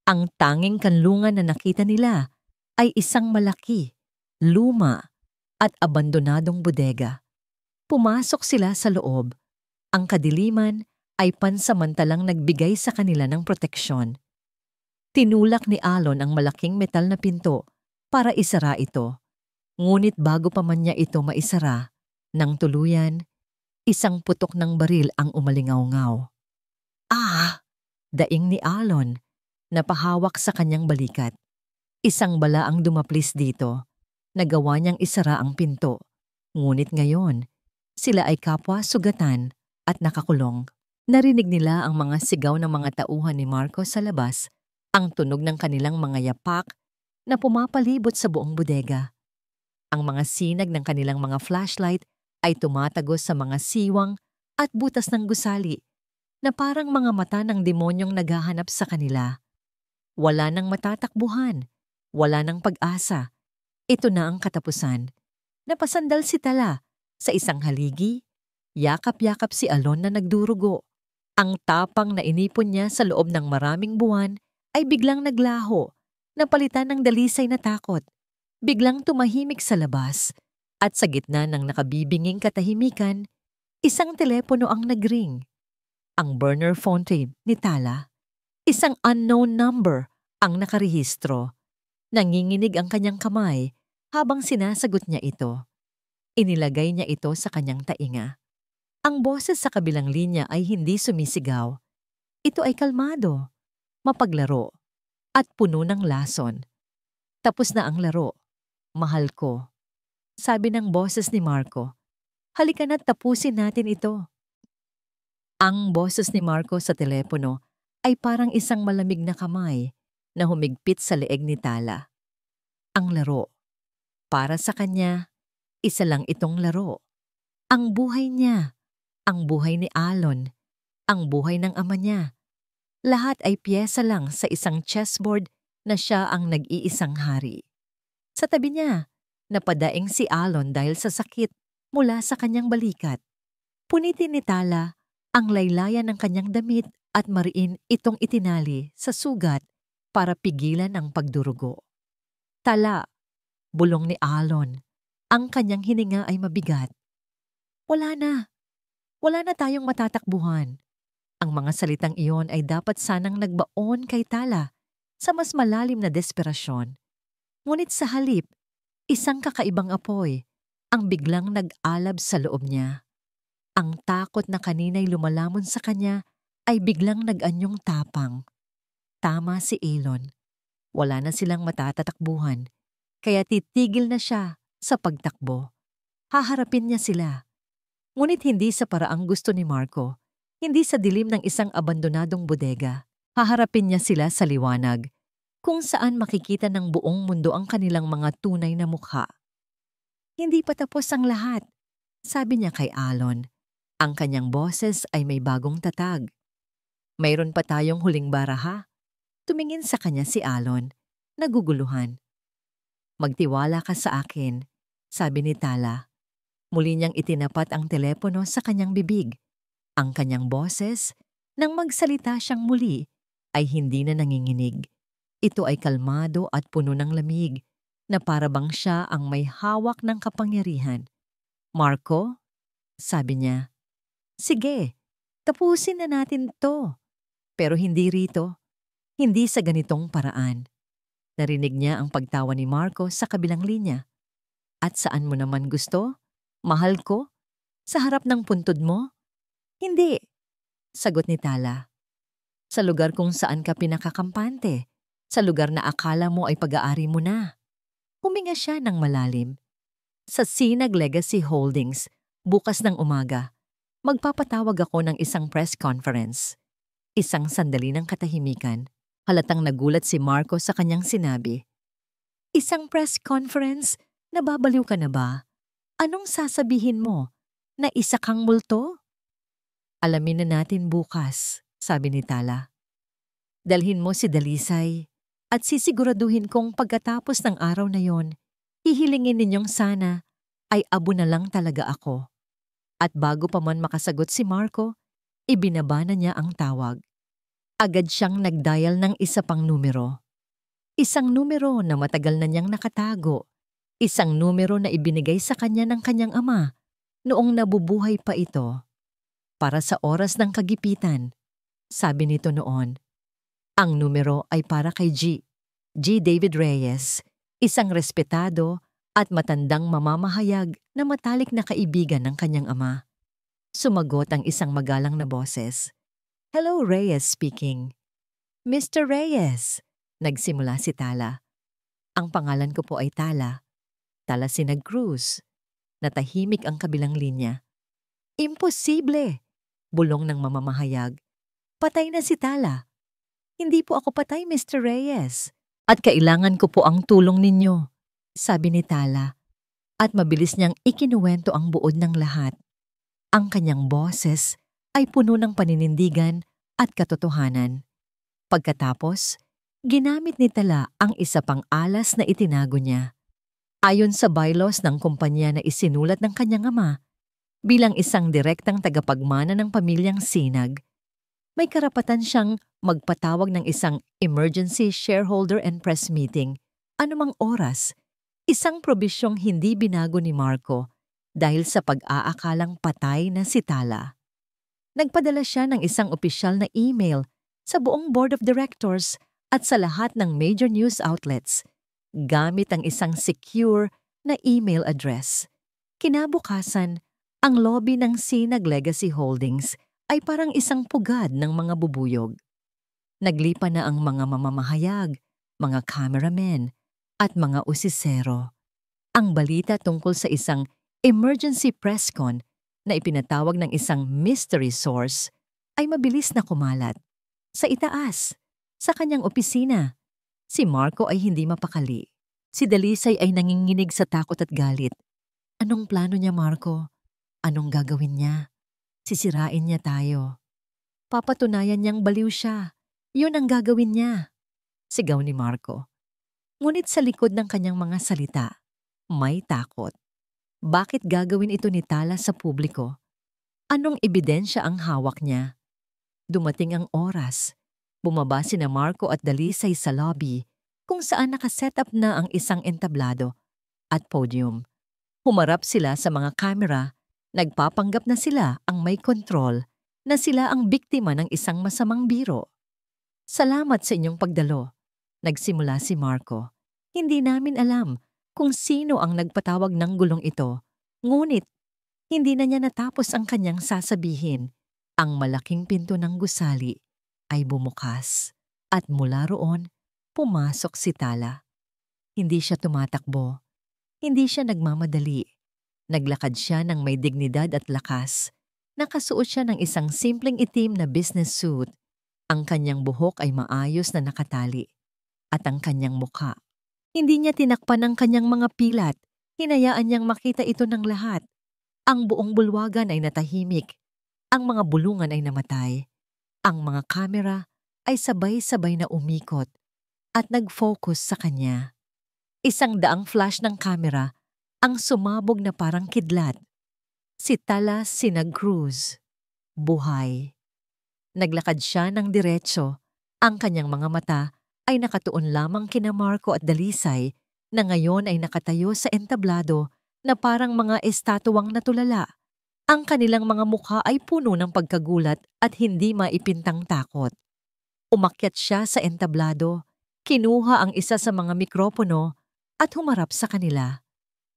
Ang tanging kanlungan na nakita nila ay isang malaki, luma at abandonadong bodega. Pumasok sila sa loob. Ang kadiliman ay pansamantalang nagbigay sa kanila ng proteksyon. Tinulak ni Alon ang malaking metal na pinto para isara ito. Ngunit bago pa man niya ito maisara, nang tuluyan, isang putok ng baril ang umalingaw-ngaw. Ah! Daing ni Alon. Napahawak sa kanyang balikat. Isang bala ang dumaplis dito. Nagawa niyang isara ang pinto. Ngunit ngayon, sila ay kapwa sugatan at nakakulong. Narinig nila ang mga sigaw ng mga tauhan ni Marco sa labas, ang tunog ng kanilang mga yapak na pumapalibot sa buong bodega. Ang mga sinag ng kanilang mga flashlight ay tumatagos sa mga siwang at butas ng gusali na parang mga mata ng demonyong naghahanap sa kanila. Wala nang matatakbuhan, wala nang pag-asa. Ito na ang katapusan. Napasandal si Tala sa isang haligi, yakap-yakap si Alon na nagdurugo. Ang tapang na inipon niya sa loob ng maraming buwan ay biglang naglaho, napalitan ng dalisay na takot. Biglang tumahimik sa labas at sa gitna ng nakabibinging katahimikan, isang telepono ang nagring. Ang burner phone ni Tala. Isang unknown number ang nakarehistro. Nanginginig ang kanyang kamay habang sinasagot niya ito. Inilagay niya ito sa kanyang tainga. Ang boses sa kabilang linya ay hindi sumisigaw. Ito ay kalmado, mapaglaro, at puno ng lason. Tapos na ang laro. Mahal ko. Sabi ng boses ni Marco. Halika na't tapusin natin ito. Ang boses ni Marco sa telepono ay parang isang malamig na kamay na humigpit sa leeg ni Tala. Ang laro. Para sa kanya, isa lang itong laro. Ang buhay niya, ang buhay ni Alon, ang buhay ng ama niya. Lahat ay piyesa lang sa isang chessboard na siya ang nag-iisang hari. Sa tabi niya, napadaing si Alon dahil sa sakit mula sa kanyang balikat. Punitin ni Tala ang laylayan ng kanyang damit at mariin itong itinali sa sugat para pigilan ang pagdurugo. Tala, bulong ni Alon. Ang kanyang hininga ay mabigat. Wala na. Wala na tayong matatakbuhan. Ang mga salitang iyon ay dapat sanang nagbaon kay Tala sa mas malalim na desperasyon. Ngunit sa halip, isang kakaibang apoy ang biglang nag-alab sa loob niya. Ang takot na kanina'y lumalamon sa kanya ay biglang nag-anyong tapang. Tama si Elon. Wala na silang matatatakbuhan, kaya titigil na siya sa pagtakbo. Haharapin niya sila. Ngunit hindi sa paraang gusto ni Marco, hindi sa dilim ng isang abandonadong bodega. Haharapin niya sila sa liwanag, kung saan makikita ng buong mundo ang kanilang mga tunay na mukha. Hindi pa tapos ang lahat, sabi niya kay Alon. Ang kanyang boses ay may bagong tatag. Mayroon pa tayong huling baraha. Tumingin sa kanya si Alon, naguguluhan. Magtiwala ka sa akin, sabi ni Tala. Muli niyang itinapat ang telepono sa kanyang bibig. Ang kanyang boses, nang magsalita siyang muli, ay hindi na nanginginig. Ito ay kalmado at puno ng lamig, na para bang siya ang may hawak ng kapangyarihan. Marco, sabi niya, sige, tapusin na natin to. Pero hindi rito, hindi sa ganitong paraan. Narinig niya ang pagtawa ni Marco sa kabilang linya. At saan mo naman gusto? Mahal ko? Sa harap ng puntod mo? Hindi, sagot ni Tala. Sa lugar kung saan ka pinakakampante, sa lugar na akala mo ay pag-aari mo na. Huminga siya ng malalim. Sa Sinag Legacy Holdings, bukas ng umaga, magpapatawag ako ng isang press conference. Isang sandali ng katahimikan, halatang nagulat si Marco sa kanyang sinabi. Isang press conference? Nababaliw ka na ba? Anong sasabihin mo? Na isa kang multo? Alamin na natin bukas, sabi ni Tala. Dalhin mo si Dalisay at sisiguraduhin kong pagkatapos ng araw na yon, hihilingin ninyong sana ay abo na lang talaga ako. At bago pa man makasagot si Marco, ibinaba na niya ang tawag. Agad siyang nagdial ng isa pang numero. Isang numero na matagal na niyang nakatago. Isang numero na ibinigay sa kanya ng kanyang ama noong nabubuhay pa ito. Para sa oras ng kagipitan, sabi nito noon. Ang numero ay para kay G. David Reyes, isang respetado at matandang mamamahayag na matalik na kaibigan ng kanyang ama. Sumagot ang isang magalang na boses. Hello, Reyes speaking. Mr. Reyes, nagsimula si Tala. Ang pangalan ko po ay Tala. Tala Sinag Cruz. Natahimik ang kabilang linya. Imposible! Bulong ng mamamahayag. Patay na si Tala. Hindi po ako patay, Mr. Reyes. At kailangan ko po ang tulong ninyo, sabi ni Tala. At mabilis niyang ikinuwento ang buod ng lahat. Ang kanyang boses ay puno ng paninindigan at katotohanan. Pagkatapos, ginamit ni Tala ang isa pang alas na itinago niya. Ayon sa bylaws ng kumpanya na isinulat ng kanyang ama, bilang isang direktang tagapagmana ng pamilyang Sinag, may karapatan siyang magpatawag ng isang emergency shareholder and press meeting anumang oras Isang probisyong hindi binago ni Marco dahil sa pag-aakalang patay na si Tala. Nagpadala siya ng isang opisyal na email sa buong board of directors at sa lahat ng major news outlets gamit ang isang secure na email address. Kinabukasan, ang lobby ng Sinag Legacy Holdings ay parang isang pugad ng mga bubuyog. Naglipa na ang mga mamamahayag, mga cameramen, at mga usisero. Ang balita tungkol sa isang emergency press con na ipinatawag ng isang mystery source ay mabilis na kumalat. Sa itaas, sa kanyang opisina, si Marco ay hindi mapakali. Si Dalisay ay nanginginig sa takot at galit. Anong plano niya, Marco? Anong gagawin niya? Sisirain niya tayo. Papatunayan niyang baliw siya. Yun ang gagawin niya. Sigaw ni Marco. Ngunit sa likod ng kanyang mga salita, may takot. Bakit gagawin ito ni Tala sa publiko? Anong ebidensya ang hawak niya? Dumating ang oras. Bumaba sina Marco at Dalisay sa lobby kung saan nakaset up na ang isang entablado at podium. Humarap sila sa mga kamera, nagpapanggap na sila ang may kontrol, na sila ang biktima ng isang masamang biro. Salamat sa inyong pagdalo. Nagsimula si Marco. Hindi namin alam kung sino ang nagpatawag ng gulong ito. Ngunit, hindi na niya natapos ang kanyang sasabihin. Ang malaking pinto ng gusali ay bumukas at mula roon, pumasok si Tala. Hindi siya tumatakbo. Hindi siya nagmamadali. Naglakad siya ng may dignidad at lakas. Nakasuot siya ng isang simpleng itim na business suit. Ang kanyang buhok ay maayos na nakatali. At ang kanyang mukha. Hindi niya tinakpan ang kanyang mga pilat. Hinayaan niyang makita ito ng lahat. Ang buong bulwagan ay natahimik. Ang mga bulungan ay namatay. Ang mga kamera ay sabay-sabay na umikot at nag-focus sa kanya. Isang daang flash ng kamera ang sumabog na parang kidlat. Si Tala Sinag-Cruz. Buhay. Naglakad siya ng diretso. Ang kanyang mga mata ay nakatuon lamang kina Marco at Dalisay na ngayon ay nakatayo sa entablado na parang mga estatuwang natulala. Ang kanilang mga mukha ay puno ng pagkagulat at hindi maipintang takot. Umakyat siya sa entablado, kinuha ang isa sa mga mikropono at humarap sa kanila.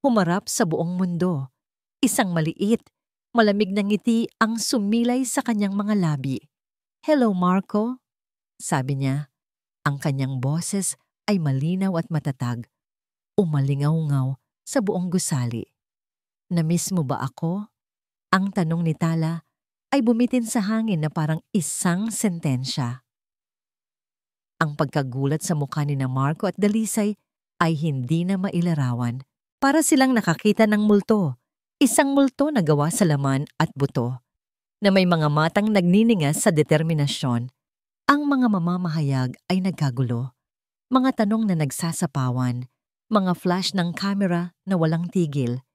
Humarap sa buong mundo. Isang maliit, malamig na ngiti ang sumilay sa kanyang mga labi. "Hello, Marco," sabi niya. Ang kanyang boses ay malinaw at matatag. Umalingaw-ngaw sa buong gusali. "Namiss mo ba ako?" Ang tanong ni Tala ay bumitin sa hangin na parang isang sentensya. Ang pagkagulat sa mukha ni na Marco at Dalisay ay hindi na mailarawan. Para silang nakakita ng multo. Isang multo na gawa sa laman at buto, na may mga matang nagniningas sa determinasyon. Ang mga mamamahayag ay nagkagulo. Mga tanong na nagsasapawan, mga flash ng camera na walang tigil.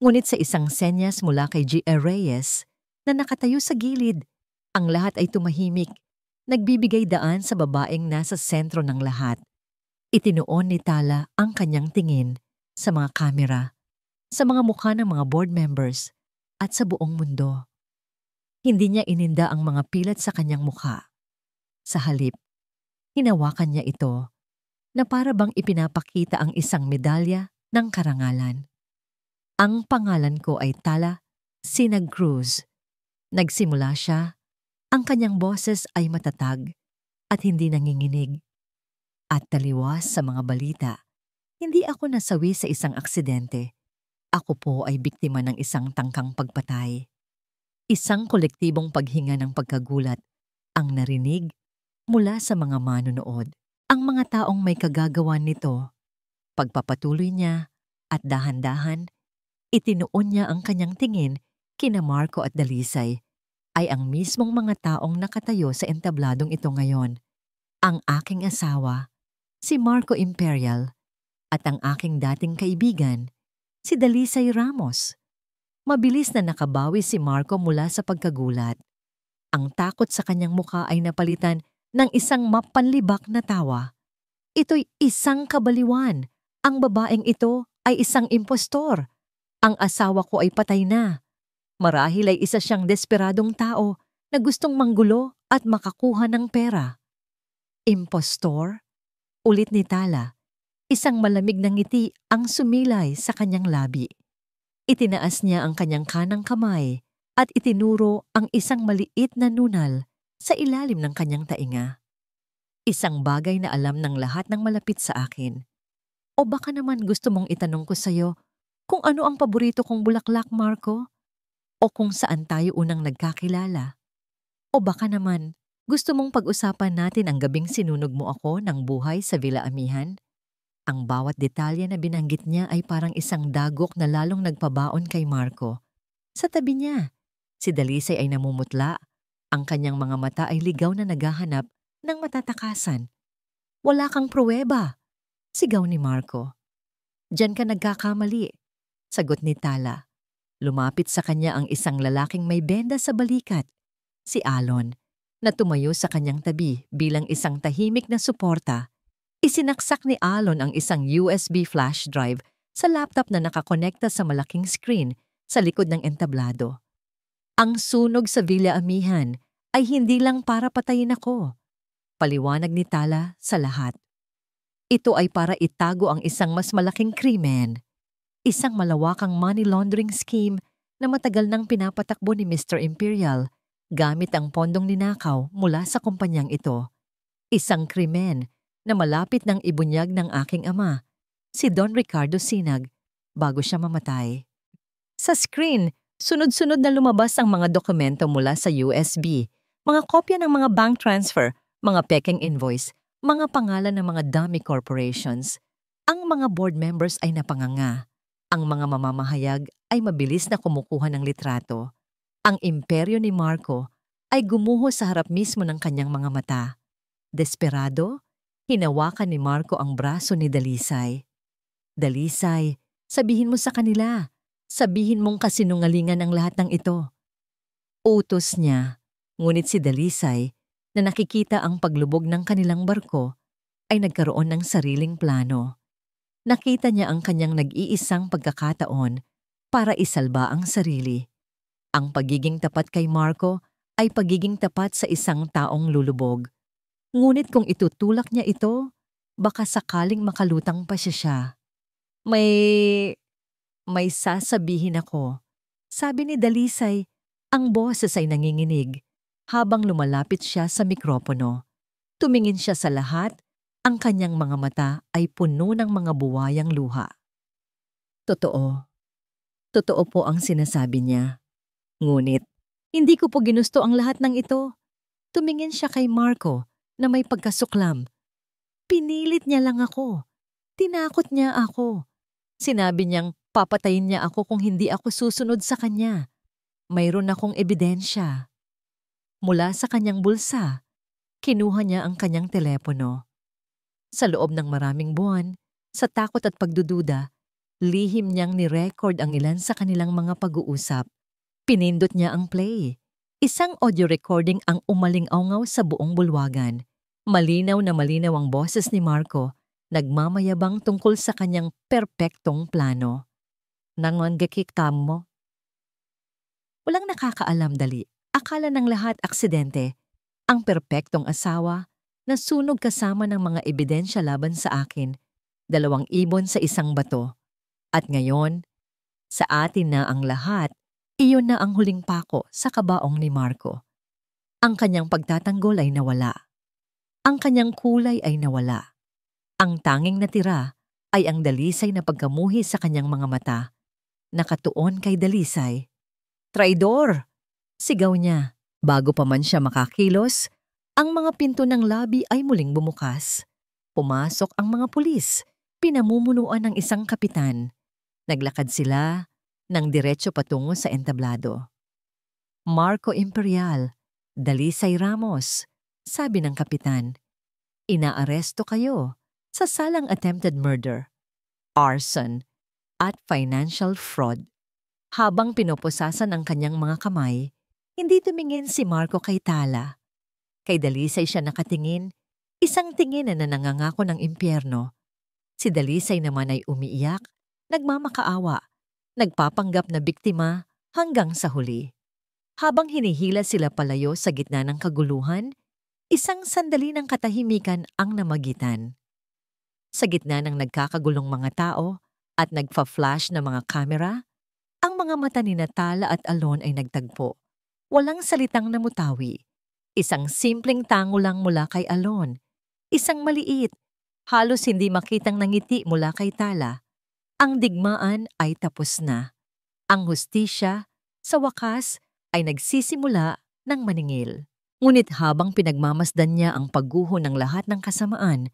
Ngunit sa isang senyas mula kay G.A. Reyes na nakatayo sa gilid, ang lahat ay tumahimik, nagbibigay daan sa babaeng nasa sentro ng lahat. Itinuon ni Tala ang kanyang tingin sa mga kamera, sa mga mukha ng mga board members, at sa buong mundo. Hindi niya ininda ang mga pilat sa kanyang mukha. Sa halip, hinawakan niya ito na para bang ipinapakita ang isang medalya ng karangalan. "Ang pangalan ko ay Tala Sinag-Cruz." Nagsimula siya, ang kanyang boses ay matatag at hindi nanginginig. "At taliwas sa mga balita, hindi ako nasawi sa isang aksidente. Ako po ay biktima ng isang tangkang pagpatay." Isang kolektibong paghinga ng pagkagulat ang narinig mula sa mga manunood. Ang mga taong may kagagawan nito, pagpapatuloy niya at dahan-dahan, itinuon niya ang kanyang tingin kina Marco at Dalisay, ay ang mismong mga taong nakatayo sa entabladong ito ngayon. Ang aking asawa, si Marco Imperial, at ang aking dating kaibigan, si Dalisay Ramos. Mabilis na nakabawi si Marco mula sa pagkagulat. Ang takot sa kanyang mukha ay napalitan ng isang mapanlibak na tawa. Ito'y isang kabaliwan. Ang babaeng ito ay isang impostor. Ang asawa ko ay patay na. Marahil ay isa siyang desperadong tao na gustong manggulo at makakuha ng pera. Impostor? Ulit ni Tala. Isang malamig na ngiti ang sumilay sa kanyang labi. Itinaas niya ang kanyang kanang kamay at itinuro ang isang maliit na nunal sa ilalim ng kanyang tainga. Isang bagay na alam ng lahat ng malapit sa akin. O baka naman gusto mong itanong ko sa'yo kung ano ang paborito kong bulaklak, Marco? O kung saan tayo unang nagkakilala? O baka naman gusto mong pag-usapan natin ang gabing sinunog mo ako ng buhay sa Villa Amihan? Ang bawat detalye na binanggit niya ay parang isang dagok na lalong nagpabaon kay Marco. Sa tabi niya, si Dalisay ay namumutla. Ang kanyang mga mata ay ligaw na naghahanap ng matatakasan. Wala kang pruweba, sigaw ni Marco. Diyan ka nagkakamali, sagot ni Tala. Lumapit sa kanya ang isang lalaking may benda sa balikat, si Alon, na tumayo sa kanyang tabi bilang isang tahimik na suporta. Isinaksak ni Alon ang isang USB flash drive sa laptop na nakakonekta sa malaking screen sa likod ng entablado. Ang sunog sa Villa Amihan ay hindi lang para patayin ako. Paliwanag ni Tala sa lahat. Ito ay para itago ang isang mas malaking krimen. Isang malawakang money laundering scheme na matagal nang pinapatakbo ni Mr. Imperial gamit ang pondong ninakaw mula sa kumpanyang ito. Isang krimen na malapit nang ibunyag ng aking ama, si Don Ricardo Sinag, bago siya mamatay. Sa screen, sunod-sunod na lumabas ang mga dokumento mula sa USB, mga kopya ng mga bank transfer, mga peking invoice, mga pangalan ng mga dummy corporations. Ang mga board members ay napanganga. Ang mga mamamahayag ay mabilis na kumukuha ng litrato. Ang imperyo ni Marco ay gumuho sa harap mismo ng kanyang mga mata. Desperado, hinawakan ni Marco ang braso ni Dalisay. Dalisay, sabihin mo sa kanila. Sabihin mong kasinungalingan ang lahat ng ito. Utos niya, ngunit si Dalisay, na nakikita ang paglubog ng kanilang barko, ay nagkaroon ng sariling plano. Nakita niya ang kanyang nag-iisang pagkakataon para isalba ang sarili. Ang pagiging tapat kay Marco ay pagiging tapat sa isang taong lulubog. Ngunit kung itutulak niya ito, baka sakaling makalutang pa siya. May sasabihin ako. Sabi ni Dalisay, ang boses ay nanginginig habang lumalapit siya sa mikropono. Tumingin siya sa lahat. Ang kanyang mga mata ay puno ng mga buwayang luha. Totoo. Totoo po ang sinasabi niya. Ngunit, hindi ko po ginusto ang lahat ng ito. Tumingin siya kay Marco na may pagkasuklam. Pinilit niya lang ako. Tinakot niya ako. Sinabi niyang papatayin niya ako kung hindi ako susunod sa kanya. Mayroon akong ebidensya. Mula sa kanyang bulsa, kinuha niya ang kanyang telepono. Sa loob ng maraming buwan, sa takot at pagdududa, lihim niyang ni-record ang ilan sa kanilang mga pag-uusap. Pinindot niya ang play. Isang audio recording ang umaling-aungaw sa buong bulwagan. Malinaw na malinaw ang boses ni Marco, nagmamayabang tungkol sa kanyang perpektong plano. Nanganggakiktam mo? Walang nakakaalam dali. Akala ng lahat aksidente. Ang perpektong asawa, nasunog kasama ng mga ebidensya laban sa akin, 2 ibon sa isang bato. At ngayon, sa atin na ang lahat, iyon na ang huling pako sa kabaong ni Marco. Ang kanyang pagtatanggol ay nawala. Ang kanyang kulay ay nawala. Ang tanging natira ay ang Dalisay na pagkamuhi sa kanyang mga mata. Nakatuon kay Dalisay. Traidor! Sigaw niya. Bago pa man siya makakilos, ang mga pinto ng labi ay muling bumukas. Pumasok ang mga pulis, pinamumunuan ng isang kapitan. Naglakad sila ng diretso patungo sa entablado. Marco Imperial, Dalisay Ramos, sabi ng kapitan. Inaaresto kayo sa salang attempted murder, arson, at financial fraud. Habang pinoposasan ang kanyang mga kamay, hindi tumingin si Marco kay Tala. Kay Dalisay siya nakatingin, isang tingin na nangangako ng impyerno. Si Dalisay naman ay umiiyak nagmamakaawa, nagpapanggap na biktima hanggang sa huli. Habang hinihila sila palayo sa gitna ng kaguluhan, isang sandali ng katahimikan ang namagitan. Sa gitna ng nagkakagulong mga tao at nagfa-flash na mga kamera, ang mga mata ni Tala at Alon ay nagtagpo. Walang salitang namutawi. Isang simpleng tango lang mula kay Alon. Isang maliit, halos hindi makitang nangiti mula kay Tala. Ang digmaan ay tapos na. Ang hustisya, sa wakas, ay nagsisimula ng maningil. Ngunit habang pinagmamasdan niya ang pagguho ng lahat ng kasamaan,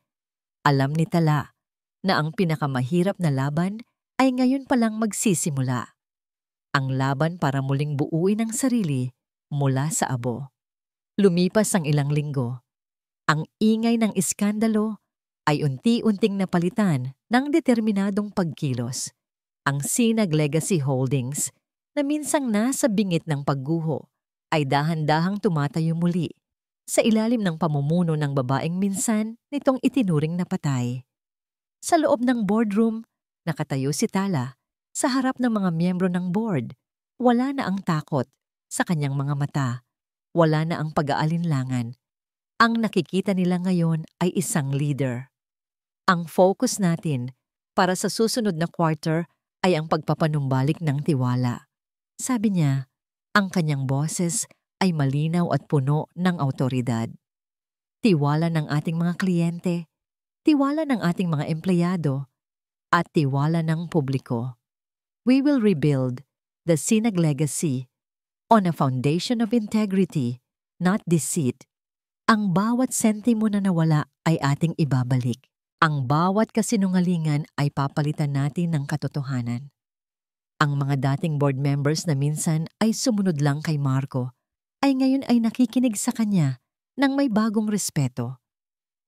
alam ni Tala na ang pinakamahirap na laban ay ngayon palang magsisimula. Ang laban para muling buuin ang sarili mula sa abo. Lumipas ang ilang linggo. Ang ingay ng iskandalo ay unti-unting napalitan ng determinadong pagkilos. Ang Sinag Legacy Holdings na minsang nasa bingit ng pagguho ay dahan-dahang tumatayo muli sa ilalim ng pamumuno ng babaeng minsan nitong itinuring na patay. Sa loob ng boardroom, nakatayo si Tala sa harap ng mga miyembro ng board. Wala na ang takot sa kanyang mga mata. Wala na ang pag-aalinlangan. Ang nakikita nila ngayon ay isang leader. Ang focus natin para sa susunod na quarter ay ang pagpapanumbalik ng tiwala. Sabi niya, ang kanyang boses ay malinaw at puno ng awtoridad. Tiwala ng ating mga kliyente, tiwala ng ating mga empleyado, at tiwala ng publiko. We will rebuild the Sinag legacy on a foundation of integrity, not deceit. Ang bawat sentimo na nawala ay ating ibabalik. Ang bawat kasinungalingan ay papalitan natin ng katotohanan. Ang mga dating board members na minsan ay sumunod lang kay Marco ay ngayon ay nakikinig sa kanya ng may bagong respeto.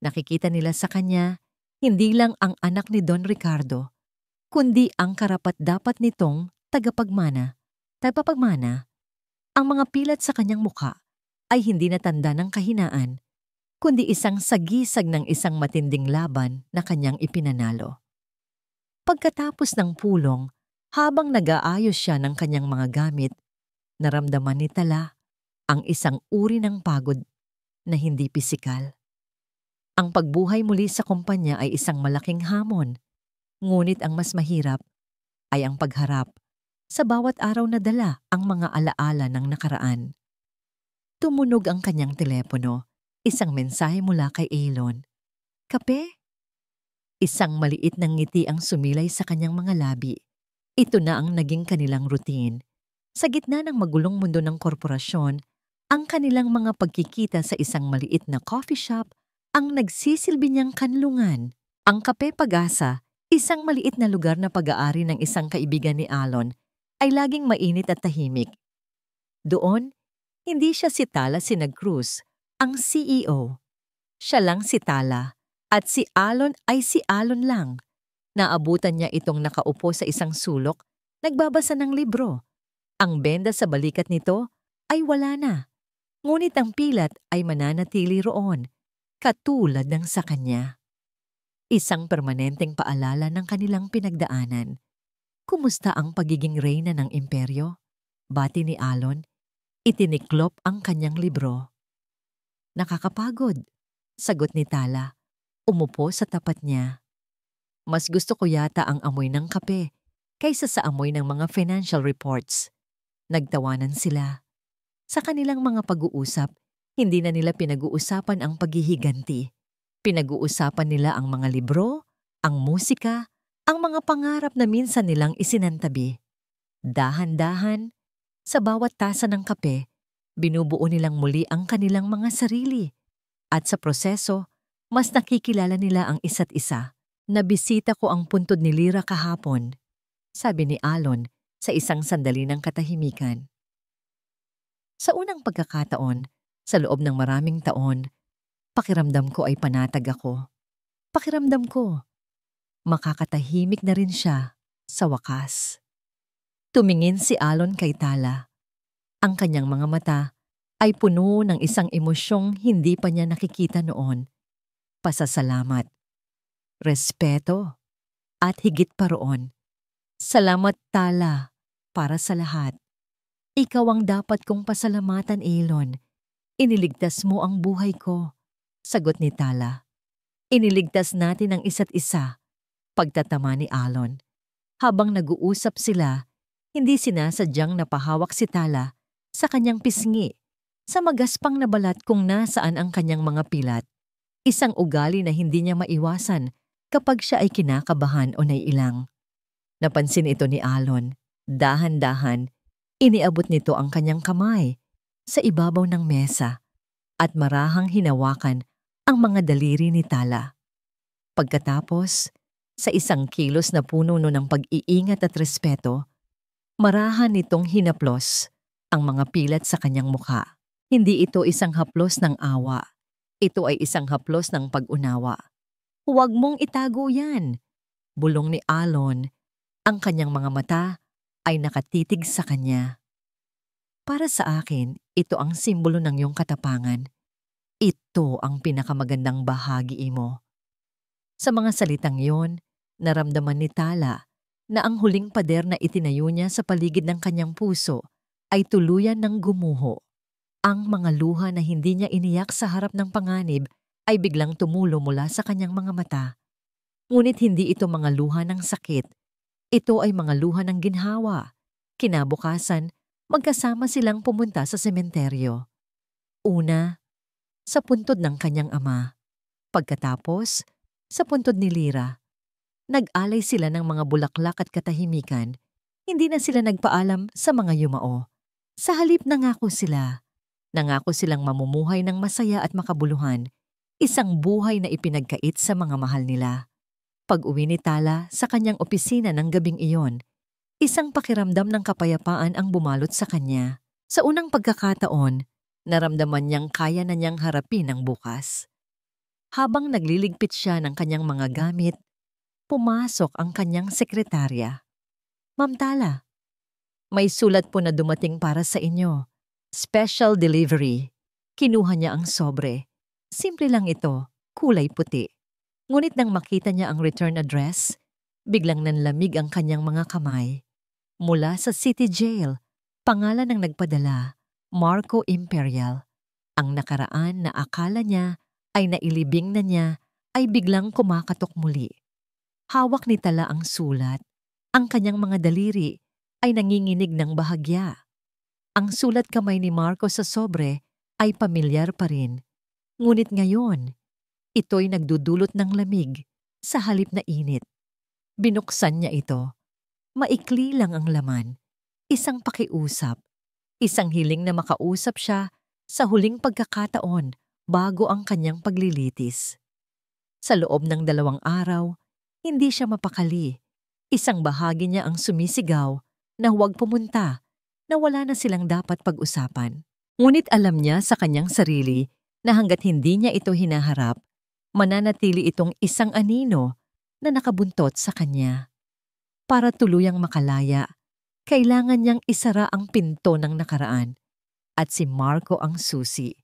Nakikita nila sa kanya hindi lang ang anak ni Don Ricardo, kundi ang karapat-dapat nitong tagapagmana. Ang mga pilat sa kanyang mukha ay hindi na tanda ng kahinaan, kundi isang sagisag ng isang matinding laban na kanyang ipinanalo. Pagkatapos ng pulong, habang nag-aayos siya ng kanyang mga gamit, naramdaman ni Tala ang isang uri ng pagod na hindi pisikal. Ang pagbuhay muli sa kumpanya ay isang malaking hamon, ngunit ang mas mahirap ay ang pagharap sa bawat araw na dala ang mga alaala ng nakaraan. Tumunog ang kanyang telepono, isang mensahe mula kay Elon. Kape? Isang maliit na ngiti ang sumilay sa kanyang mga labi. Ito na ang naging kanilang routine. Sa gitna ng magulong mundo ng korporasyon, ang kanilang mga pagkikita sa isang maliit na coffee shop ang nagsisilbi niyang kanlungan. Ang Kape Pag-asa, isang maliit na lugar na pag-aari ng isang kaibigan ni Alon, ay laging mainit at tahimik. Doon, hindi siya si Tala Sinag-Cruz, ang CEO. Siya lang si Tala, at si Alon ay si Alon lang. Naabutan niya itong nakaupo sa isang sulok, nagbabasa ng libro. Ang benda sa balikat nito ay wala na. Ngunit ang pilat ay mananatili roon, katulad ng sa kanya. Isang permanenteng paalala ng kanilang pinagdaanan. Kumusta ang pagiging reyna ng imperyo? Bati ni Alon, itiniklop ang kanyang libro. Nakakapagod, sagot ni Tala. Umupo sa tapat niya. Mas gusto ko yata ang amoy ng kape kaysa sa amoy ng mga financial reports. Nagtawanan sila. Sa kanilang mga pag-uusap, hindi na nila pinag-uusapan ang paghihiganti. Pinag-uusapan nila ang mga libro, ang musika, ang mga pangarap na minsan nilang isinantabi. Dahan-dahan, sa bawat tasa ng kape, binubuo nilang muli ang kanilang mga sarili. At sa proseso, mas nakikilala nila ang isa't isa. Nabisita ko ang puntod ni Lira kahapon, sabi ni Alon sa isang sandali ng katahimikan. Sa unang pagkakataon, sa loob ng maraming taon, pakiramdam ko ay panatag ako. Pakiramdam ko, makakatahimik na rin siya sa wakas. Tumingin si Alon kay Tala. Ang kanyang mga mata ay puno ng isang emosyong hindi pa niya nakikita noon. Pasasalamat, respeto, at higit pa roon, Salamat Tala para sa lahat. Ikaw ang dapat kong pasalamatan, Elon. Iniligtas mo ang buhay ko. Sagot ni Tala. Iniligtas natin ang isa't isa. Pagtatama ni Alon. Habang nag-uusap sila, hindi sinasadyang napahawak si Tala sa kanyang pisngi sa magaspang na balat kung nasaan ang kanyang mga pilat. Isang ugali na hindi niya maiwasan kapag siya ay kinakabahan o naiilang. Napansin ito ni Alon. Dahan-dahan, iniabot nito ang kanyang kamay sa ibabaw ng mesa at marahang hinawakan ang mga daliri ni Tala. Pagkatapos, sa isang kilos na puno ng pag-iingat at respeto, marahan nitong hinaplos ang mga pilat sa kanyang mukha. Hindi ito isang haplos ng awa. Ito ay isang haplos ng pag-unawa. Huwag mong itago yan, bulong ni Alon. Ang kanyang mga mata ay nakatitig sa kanya. Para sa akin, ito ang simbolo ng iyong katapangan. Ito ang pinakamagandang bahagi mo. Sa mga salitang iyon, naramdaman ni Tala na ang huling pader na itinayo niya sa paligid ng kanyang puso ay tuluyan ng gumuho. Ang mga luha na hindi niya iniyak sa harap ng panganib ay biglang tumulo mula sa kanyang mga mata. Ngunit hindi ito mga luha ng sakit. Ito ay mga luha ng ginhawa. Kinabukasan, magkasama silang pumunta sa sementeryo. Una, sa puntod ng kanyang ama. Pagkatapos, sa puntod ni Lira. Nag-alay sila ng mga bulaklak at katahimikan. Hindi na sila nagpaalam sa mga yumao. Sa halip nangako sila. Nangako silang mamumuhay ng masaya at makabuluhan. Isang buhay na ipinagkait sa mga mahal nila. Pag-uwi ni Tala sa kanyang opisina ng gabing iyon, isang pakiramdam ng kapayapaan ang bumalot sa kanya. Sa unang pagkakataon, naramdaman niyang kaya na niyang harapin ang bukas. Habang nagliligpit siya ng kanyang mga gamit, pumasok ang kanyang sekretarya. Ma'am Tala, may sulat po na dumating para sa inyo. Special delivery. Kinuha niya ang sobre. Simple lang ito, kulay puti. Ngunit nang makita niya ang return address, biglang nanlamig ang kanyang mga kamay. Mula sa City Jail, pangalan ng nagpadala, Marco Imperial. Ang nakaraan na akala niya ay nailibing na niya ay biglang kumakatok muli. Hawak ni Tala ang sulat. Ang kanyang mga daliri ay nanginginig ng bahagya. Ang sulat kamay ni Marco sa sobre ay pamilyar pa rin. Ngunit ngayon, ito'y nagdudulot ng lamig sa halip na init. Binuksan niya ito. Maikli lang ang laman. Isang pakiusap. Isang hiling na makausap siya sa huling pagkakataon bago ang kanyang paglilitis. Sa loob ng 2 araw, hindi siya mapakali. Isang bahagi niya ang sumisigaw na huwag pumunta, na wala na silang dapat pag-usapan. Ngunit alam niya sa kanyang sarili na hanggat hindi niya ito hinaharap, mananatili itong isang anino na nakabuntot sa kanya. Para tuluyang makalaya, kailangan niyang isara ang pinto ng nakaraan at si Marco ang susi.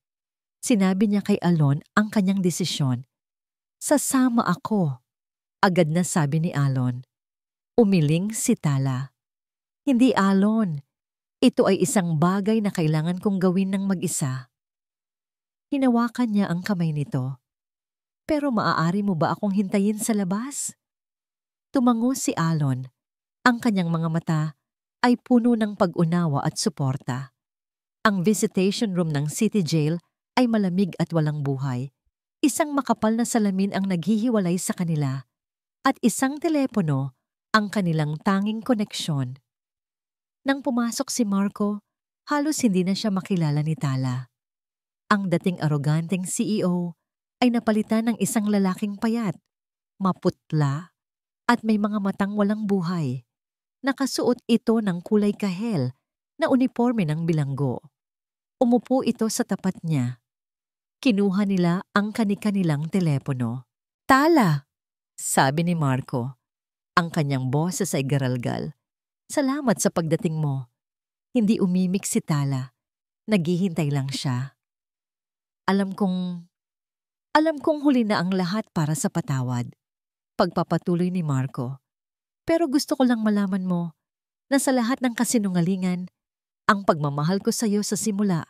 Sinabi niya kay Alon ang kanyang desisyon. Sasama ako, agad na sabi ni Alon. Umiling si Tala. Hindi Alon, ito ay isang bagay na kailangan kong gawin ng mag-isa. Hinawakan niya ang kamay nito. Pero maaari mo ba akong hintayin sa labas? Tumango si Alon. Ang kanyang mga mata ay puno ng pag-unawa at suporta. Ang visitation room ng City Jail ay malamig at walang buhay. Isang makapal na salamin ang naghihiwalay sa kanila at isang telepono ang kanilang tanging koneksyon. Nang pumasok si Marco, halos hindi na siya makilala ni Tala. Ang dating aroganteng CEO ay napalitan ng isang lalaking payat, maputla, at may mga matang walang buhay. Nakasuot ito ng kulay kahel na uniforme ng bilanggo. Umupo ito sa tapat niya. Kinuha nila ang kani-kanilang telepono. Tala, sabi ni Marco. Ang kanyang boses ay garalgal. Salamat sa pagdating mo. Hindi umimik si Tala. Naghihintay lang siya. Alam kong huli na ang lahat para sa patawad. Pagpapatuloy ni Marco. Pero gusto ko lang malaman mo na sa lahat ng kasinungalingan, ang pagmamahal ko sa iyo sa simula,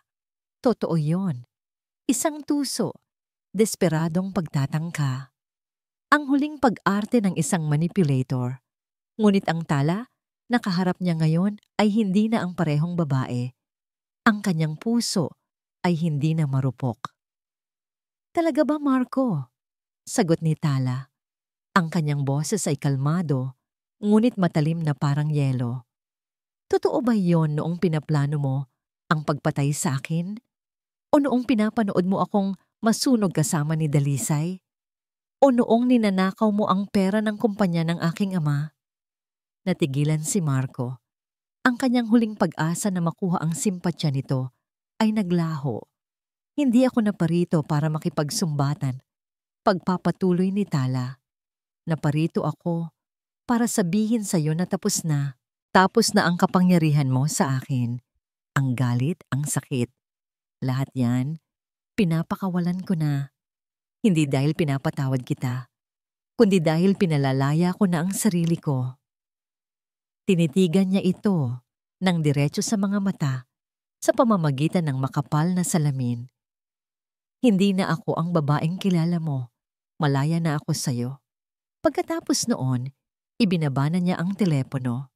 totoo yon. Isang tuso, desperadong pagtatangka. Ang huling pag-arte ng isang manipulator. Ngunit ang tala, nakaharap niya ngayon ay hindi na ang parehong babae. Ang kanyang puso ay hindi na marupok. Talaga ba, Marco? Sagot ni Tala. Ang kanyang boses ay kalmado, ngunit matalim na parang yelo. Totoo ba yon noong pinaplano mo ang pagpatay sa akin? O noong pinapanood mo akong masunog kasama ni Dalisay? O noong ninanakaw mo ang pera ng kumpanya ng aking ama? Natigilan si Marco. Ang kanyang huling pag-asa na makuha ang simpatya nito ay naglaho. Hindi ako naparito para makipagsumbatan. Pagpapatuloy ni Tala. Naparito ako para sabihin sa iyo na tapos na. Tapos na ang kapangyarihan mo sa akin. Ang galit, ang sakit. Lahat yan, pinapakawalan ko na. Hindi dahil pinapatawad kita, kundi dahil pinalalaya ko na ang sarili ko. Tinitigan niya ito ng diretso sa mga mata sa pamamagitan ng makapal na salamin. Hindi na ako ang babaeng kilala mo. Malaya na ako sa'yo. Pagkatapos noon, ibinaba na niya ang telepono.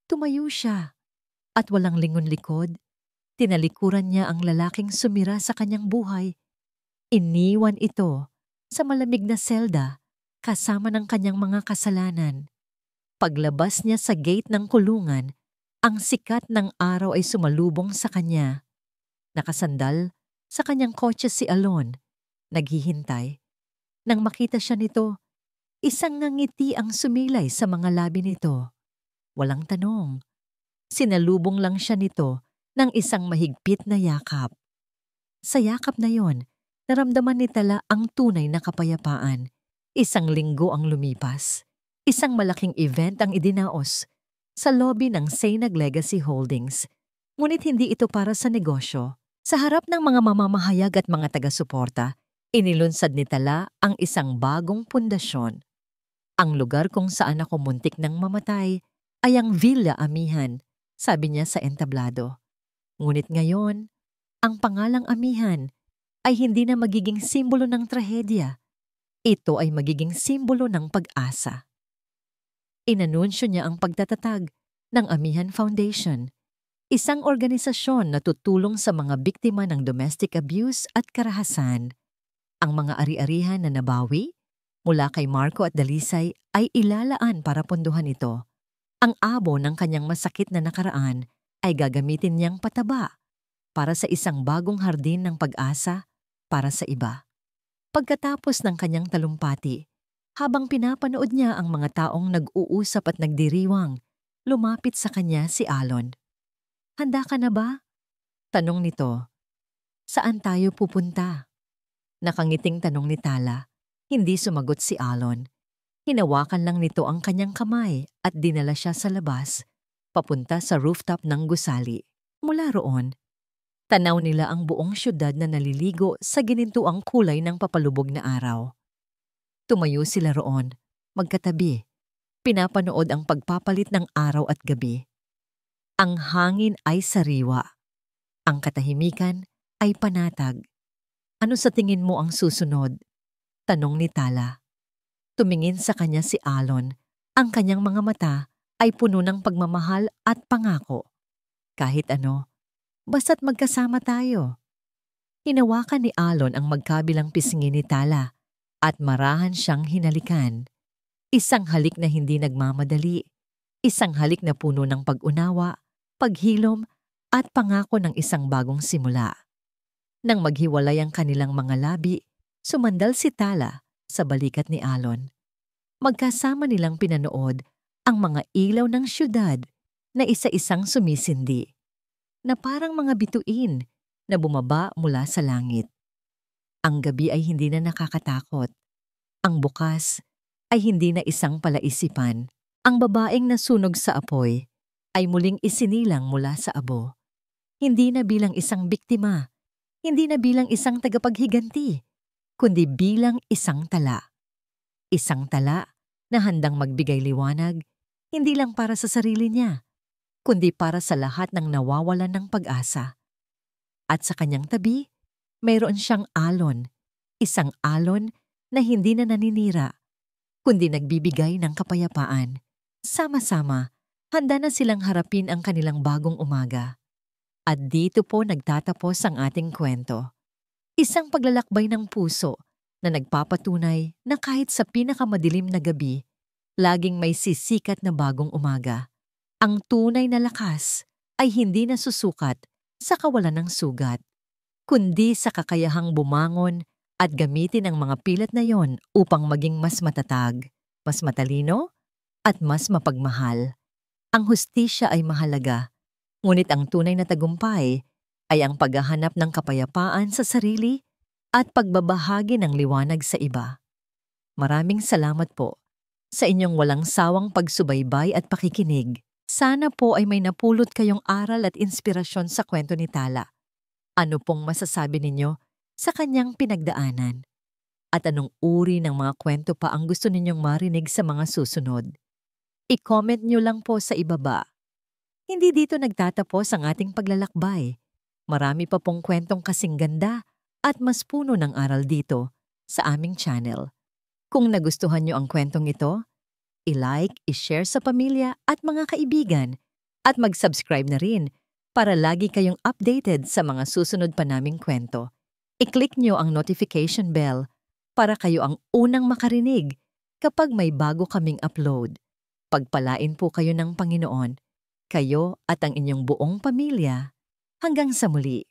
Tumayo siya at walang lingon-likod. Tinalikuran niya ang lalaking sumira sa kanyang buhay. Iniwan ito sa malamig na selda kasama ng kanyang mga kasalanan. Paglabas niya sa gate ng kulungan, ang sikat ng araw ay sumalubong sa kanya. Nakasandal sa kanyang kotse si Alon, naghihintay. Nang makita siya nito, isang ngangiti ang sumilay sa mga labi nito. Walang tanong. Sinalubong lang siya nito ng isang mahigpit na yakap. Sa yakap na yon, naramdaman ni Tala ang tunay na kapayapaan. Isang linggo ang lumipas. Isang malaking event ang idinaos sa lobby ng Saynag Legacy Holdings. Ngunit hindi ito para sa negosyo. Sa harap ng mga mamamahayag at mga taga-suporta, inilunsad ni Tala ang isang bagong pundasyon. Ang lugar kung saan ako muntik nang mamatay ay ang Villa Amihan, sabi niya sa entablado. Ngunit ngayon, ang pangalang Amihan ay hindi na magiging simbolo ng trahedya. Ito ay magiging simbolo ng pag-asa. Inanunsyo niya ang pagtatatag ng Amihan Foundation, isang organisasyon na tutulong sa mga biktima ng domestic abuse at karahasan. Ang mga ari-arihan na nabawi mula kay Marco at Dalisay ay ilalaan para pondohan ito. Ang abo ng kanyang masakit na nakaraan ay gagamitin niyang pataba para sa isang bagong hardin ng pag-asa para sa iba. Pagkatapos ng kanyang talumpati, habang pinapanood niya ang mga taong nag-uusap at nagdiriwang, lumapit sa kanya si Alon. Handa ka na ba? Tanong nito. Saan tayo pupunta? Nakangiting tanong ni Tala. Hindi sumagot si Alon. Hinawakan lang nito ang kanyang kamay at dinala siya sa labas, papunta sa rooftop ng gusali. Mula roon, tanaw nila ang buong syudad na naliligo sa ginintuang kulay ng papalubog na araw. Tumayo sila roon, magkatabi, pinapanood ang pagpapalit ng araw at gabi. Ang hangin ay sariwa. Ang katahimikan ay panatag. Ano sa tingin mo ang susunod? Tanong ni Tala. Tumingin sa kanya si Alon. Ang kanyang mga mata ay puno ng pagmamahal at pangako. Kahit ano, basta't magkasama tayo. Hinawakan ni Alon ang magkabilang pisngi ni Tala at marahan siyang hinalikan. Isang halik na hindi nagmamadali. Isang halik na puno ng pag-unawa, paghilom at pangako ng isang bagong simula. Nang maghiwalay ang kanilang mga labi, sumandal si Tala sa balikat ni Alon. Magkasama nilang pinanood ang mga ilaw ng syudad na isa-isang sumisindi, na parang mga bituin na bumaba mula sa langit. Ang gabi ay hindi na nakakatakot. Ang bukas ay hindi na isang palaisipan. Ang babaeng nasunog sa apoy ay muling isinilang mula sa abo. Hindi na bilang isang biktima, hindi na bilang isang tagapaghiganti, kundi bilang isang tala. Isang tala na handang magbigay liwanag, hindi lang para sa sarili niya, kundi para sa lahat ng nawawalan ng pag-asa. At sa kanyang tabi, mayroon siyang alon, isang alon na hindi na naninira, kundi nagbibigay ng kapayapaan. Sama-sama, handa na silang harapin ang kanilang bagong umaga. At dito po nagtatapos ang ating kwento. Isang paglalakbay ng puso na nagpapatunay na kahit sa pinakamadilim na gabi, laging may sisikat na bagong umaga. Ang tunay na lakas ay hindi nasusukat sa kawalan ng sugat, kundi sa kakayahang bumangon at gamitin ang mga pilat na yon upang maging mas matatag, mas matalino, at mas mapagmahal. Ang hustisya ay mahalaga, ngunit ang tunay na tagumpay ay ang paghahanap ng kapayapaan sa sarili at pagbabahagi ng liwanag sa iba. Maraming salamat po sa inyong walang sawang pagsubaybay at pakikinig. Sana po ay may napulot kayong aral at inspirasyon sa kwento ni Tala. Ano pong masasabi ninyo sa kanyang pinagdaanan? At anong uri ng mga kwento pa ang gusto ninyong marinig sa mga susunod? I-comment nyo lang po sa ibaba. Hindi dito nagtatapos ang ating paglalakbay. Marami pa pong kwentong kasing ganda at mas puno ng aral dito sa aming channel. Kung nagustuhan nyo ang kwentong ito, i-like, i-share sa pamilya at mga kaibigan at mag-subscribe na rin para lagi kayong updated sa mga susunod pa naming kwento. I-click nyo ang notification bell para kayo ang unang makarinig kapag may bago kaming upload. Pagpalain po kayo ng Panginoon, kayo at ang inyong buong pamilya. Hanggang sa muli.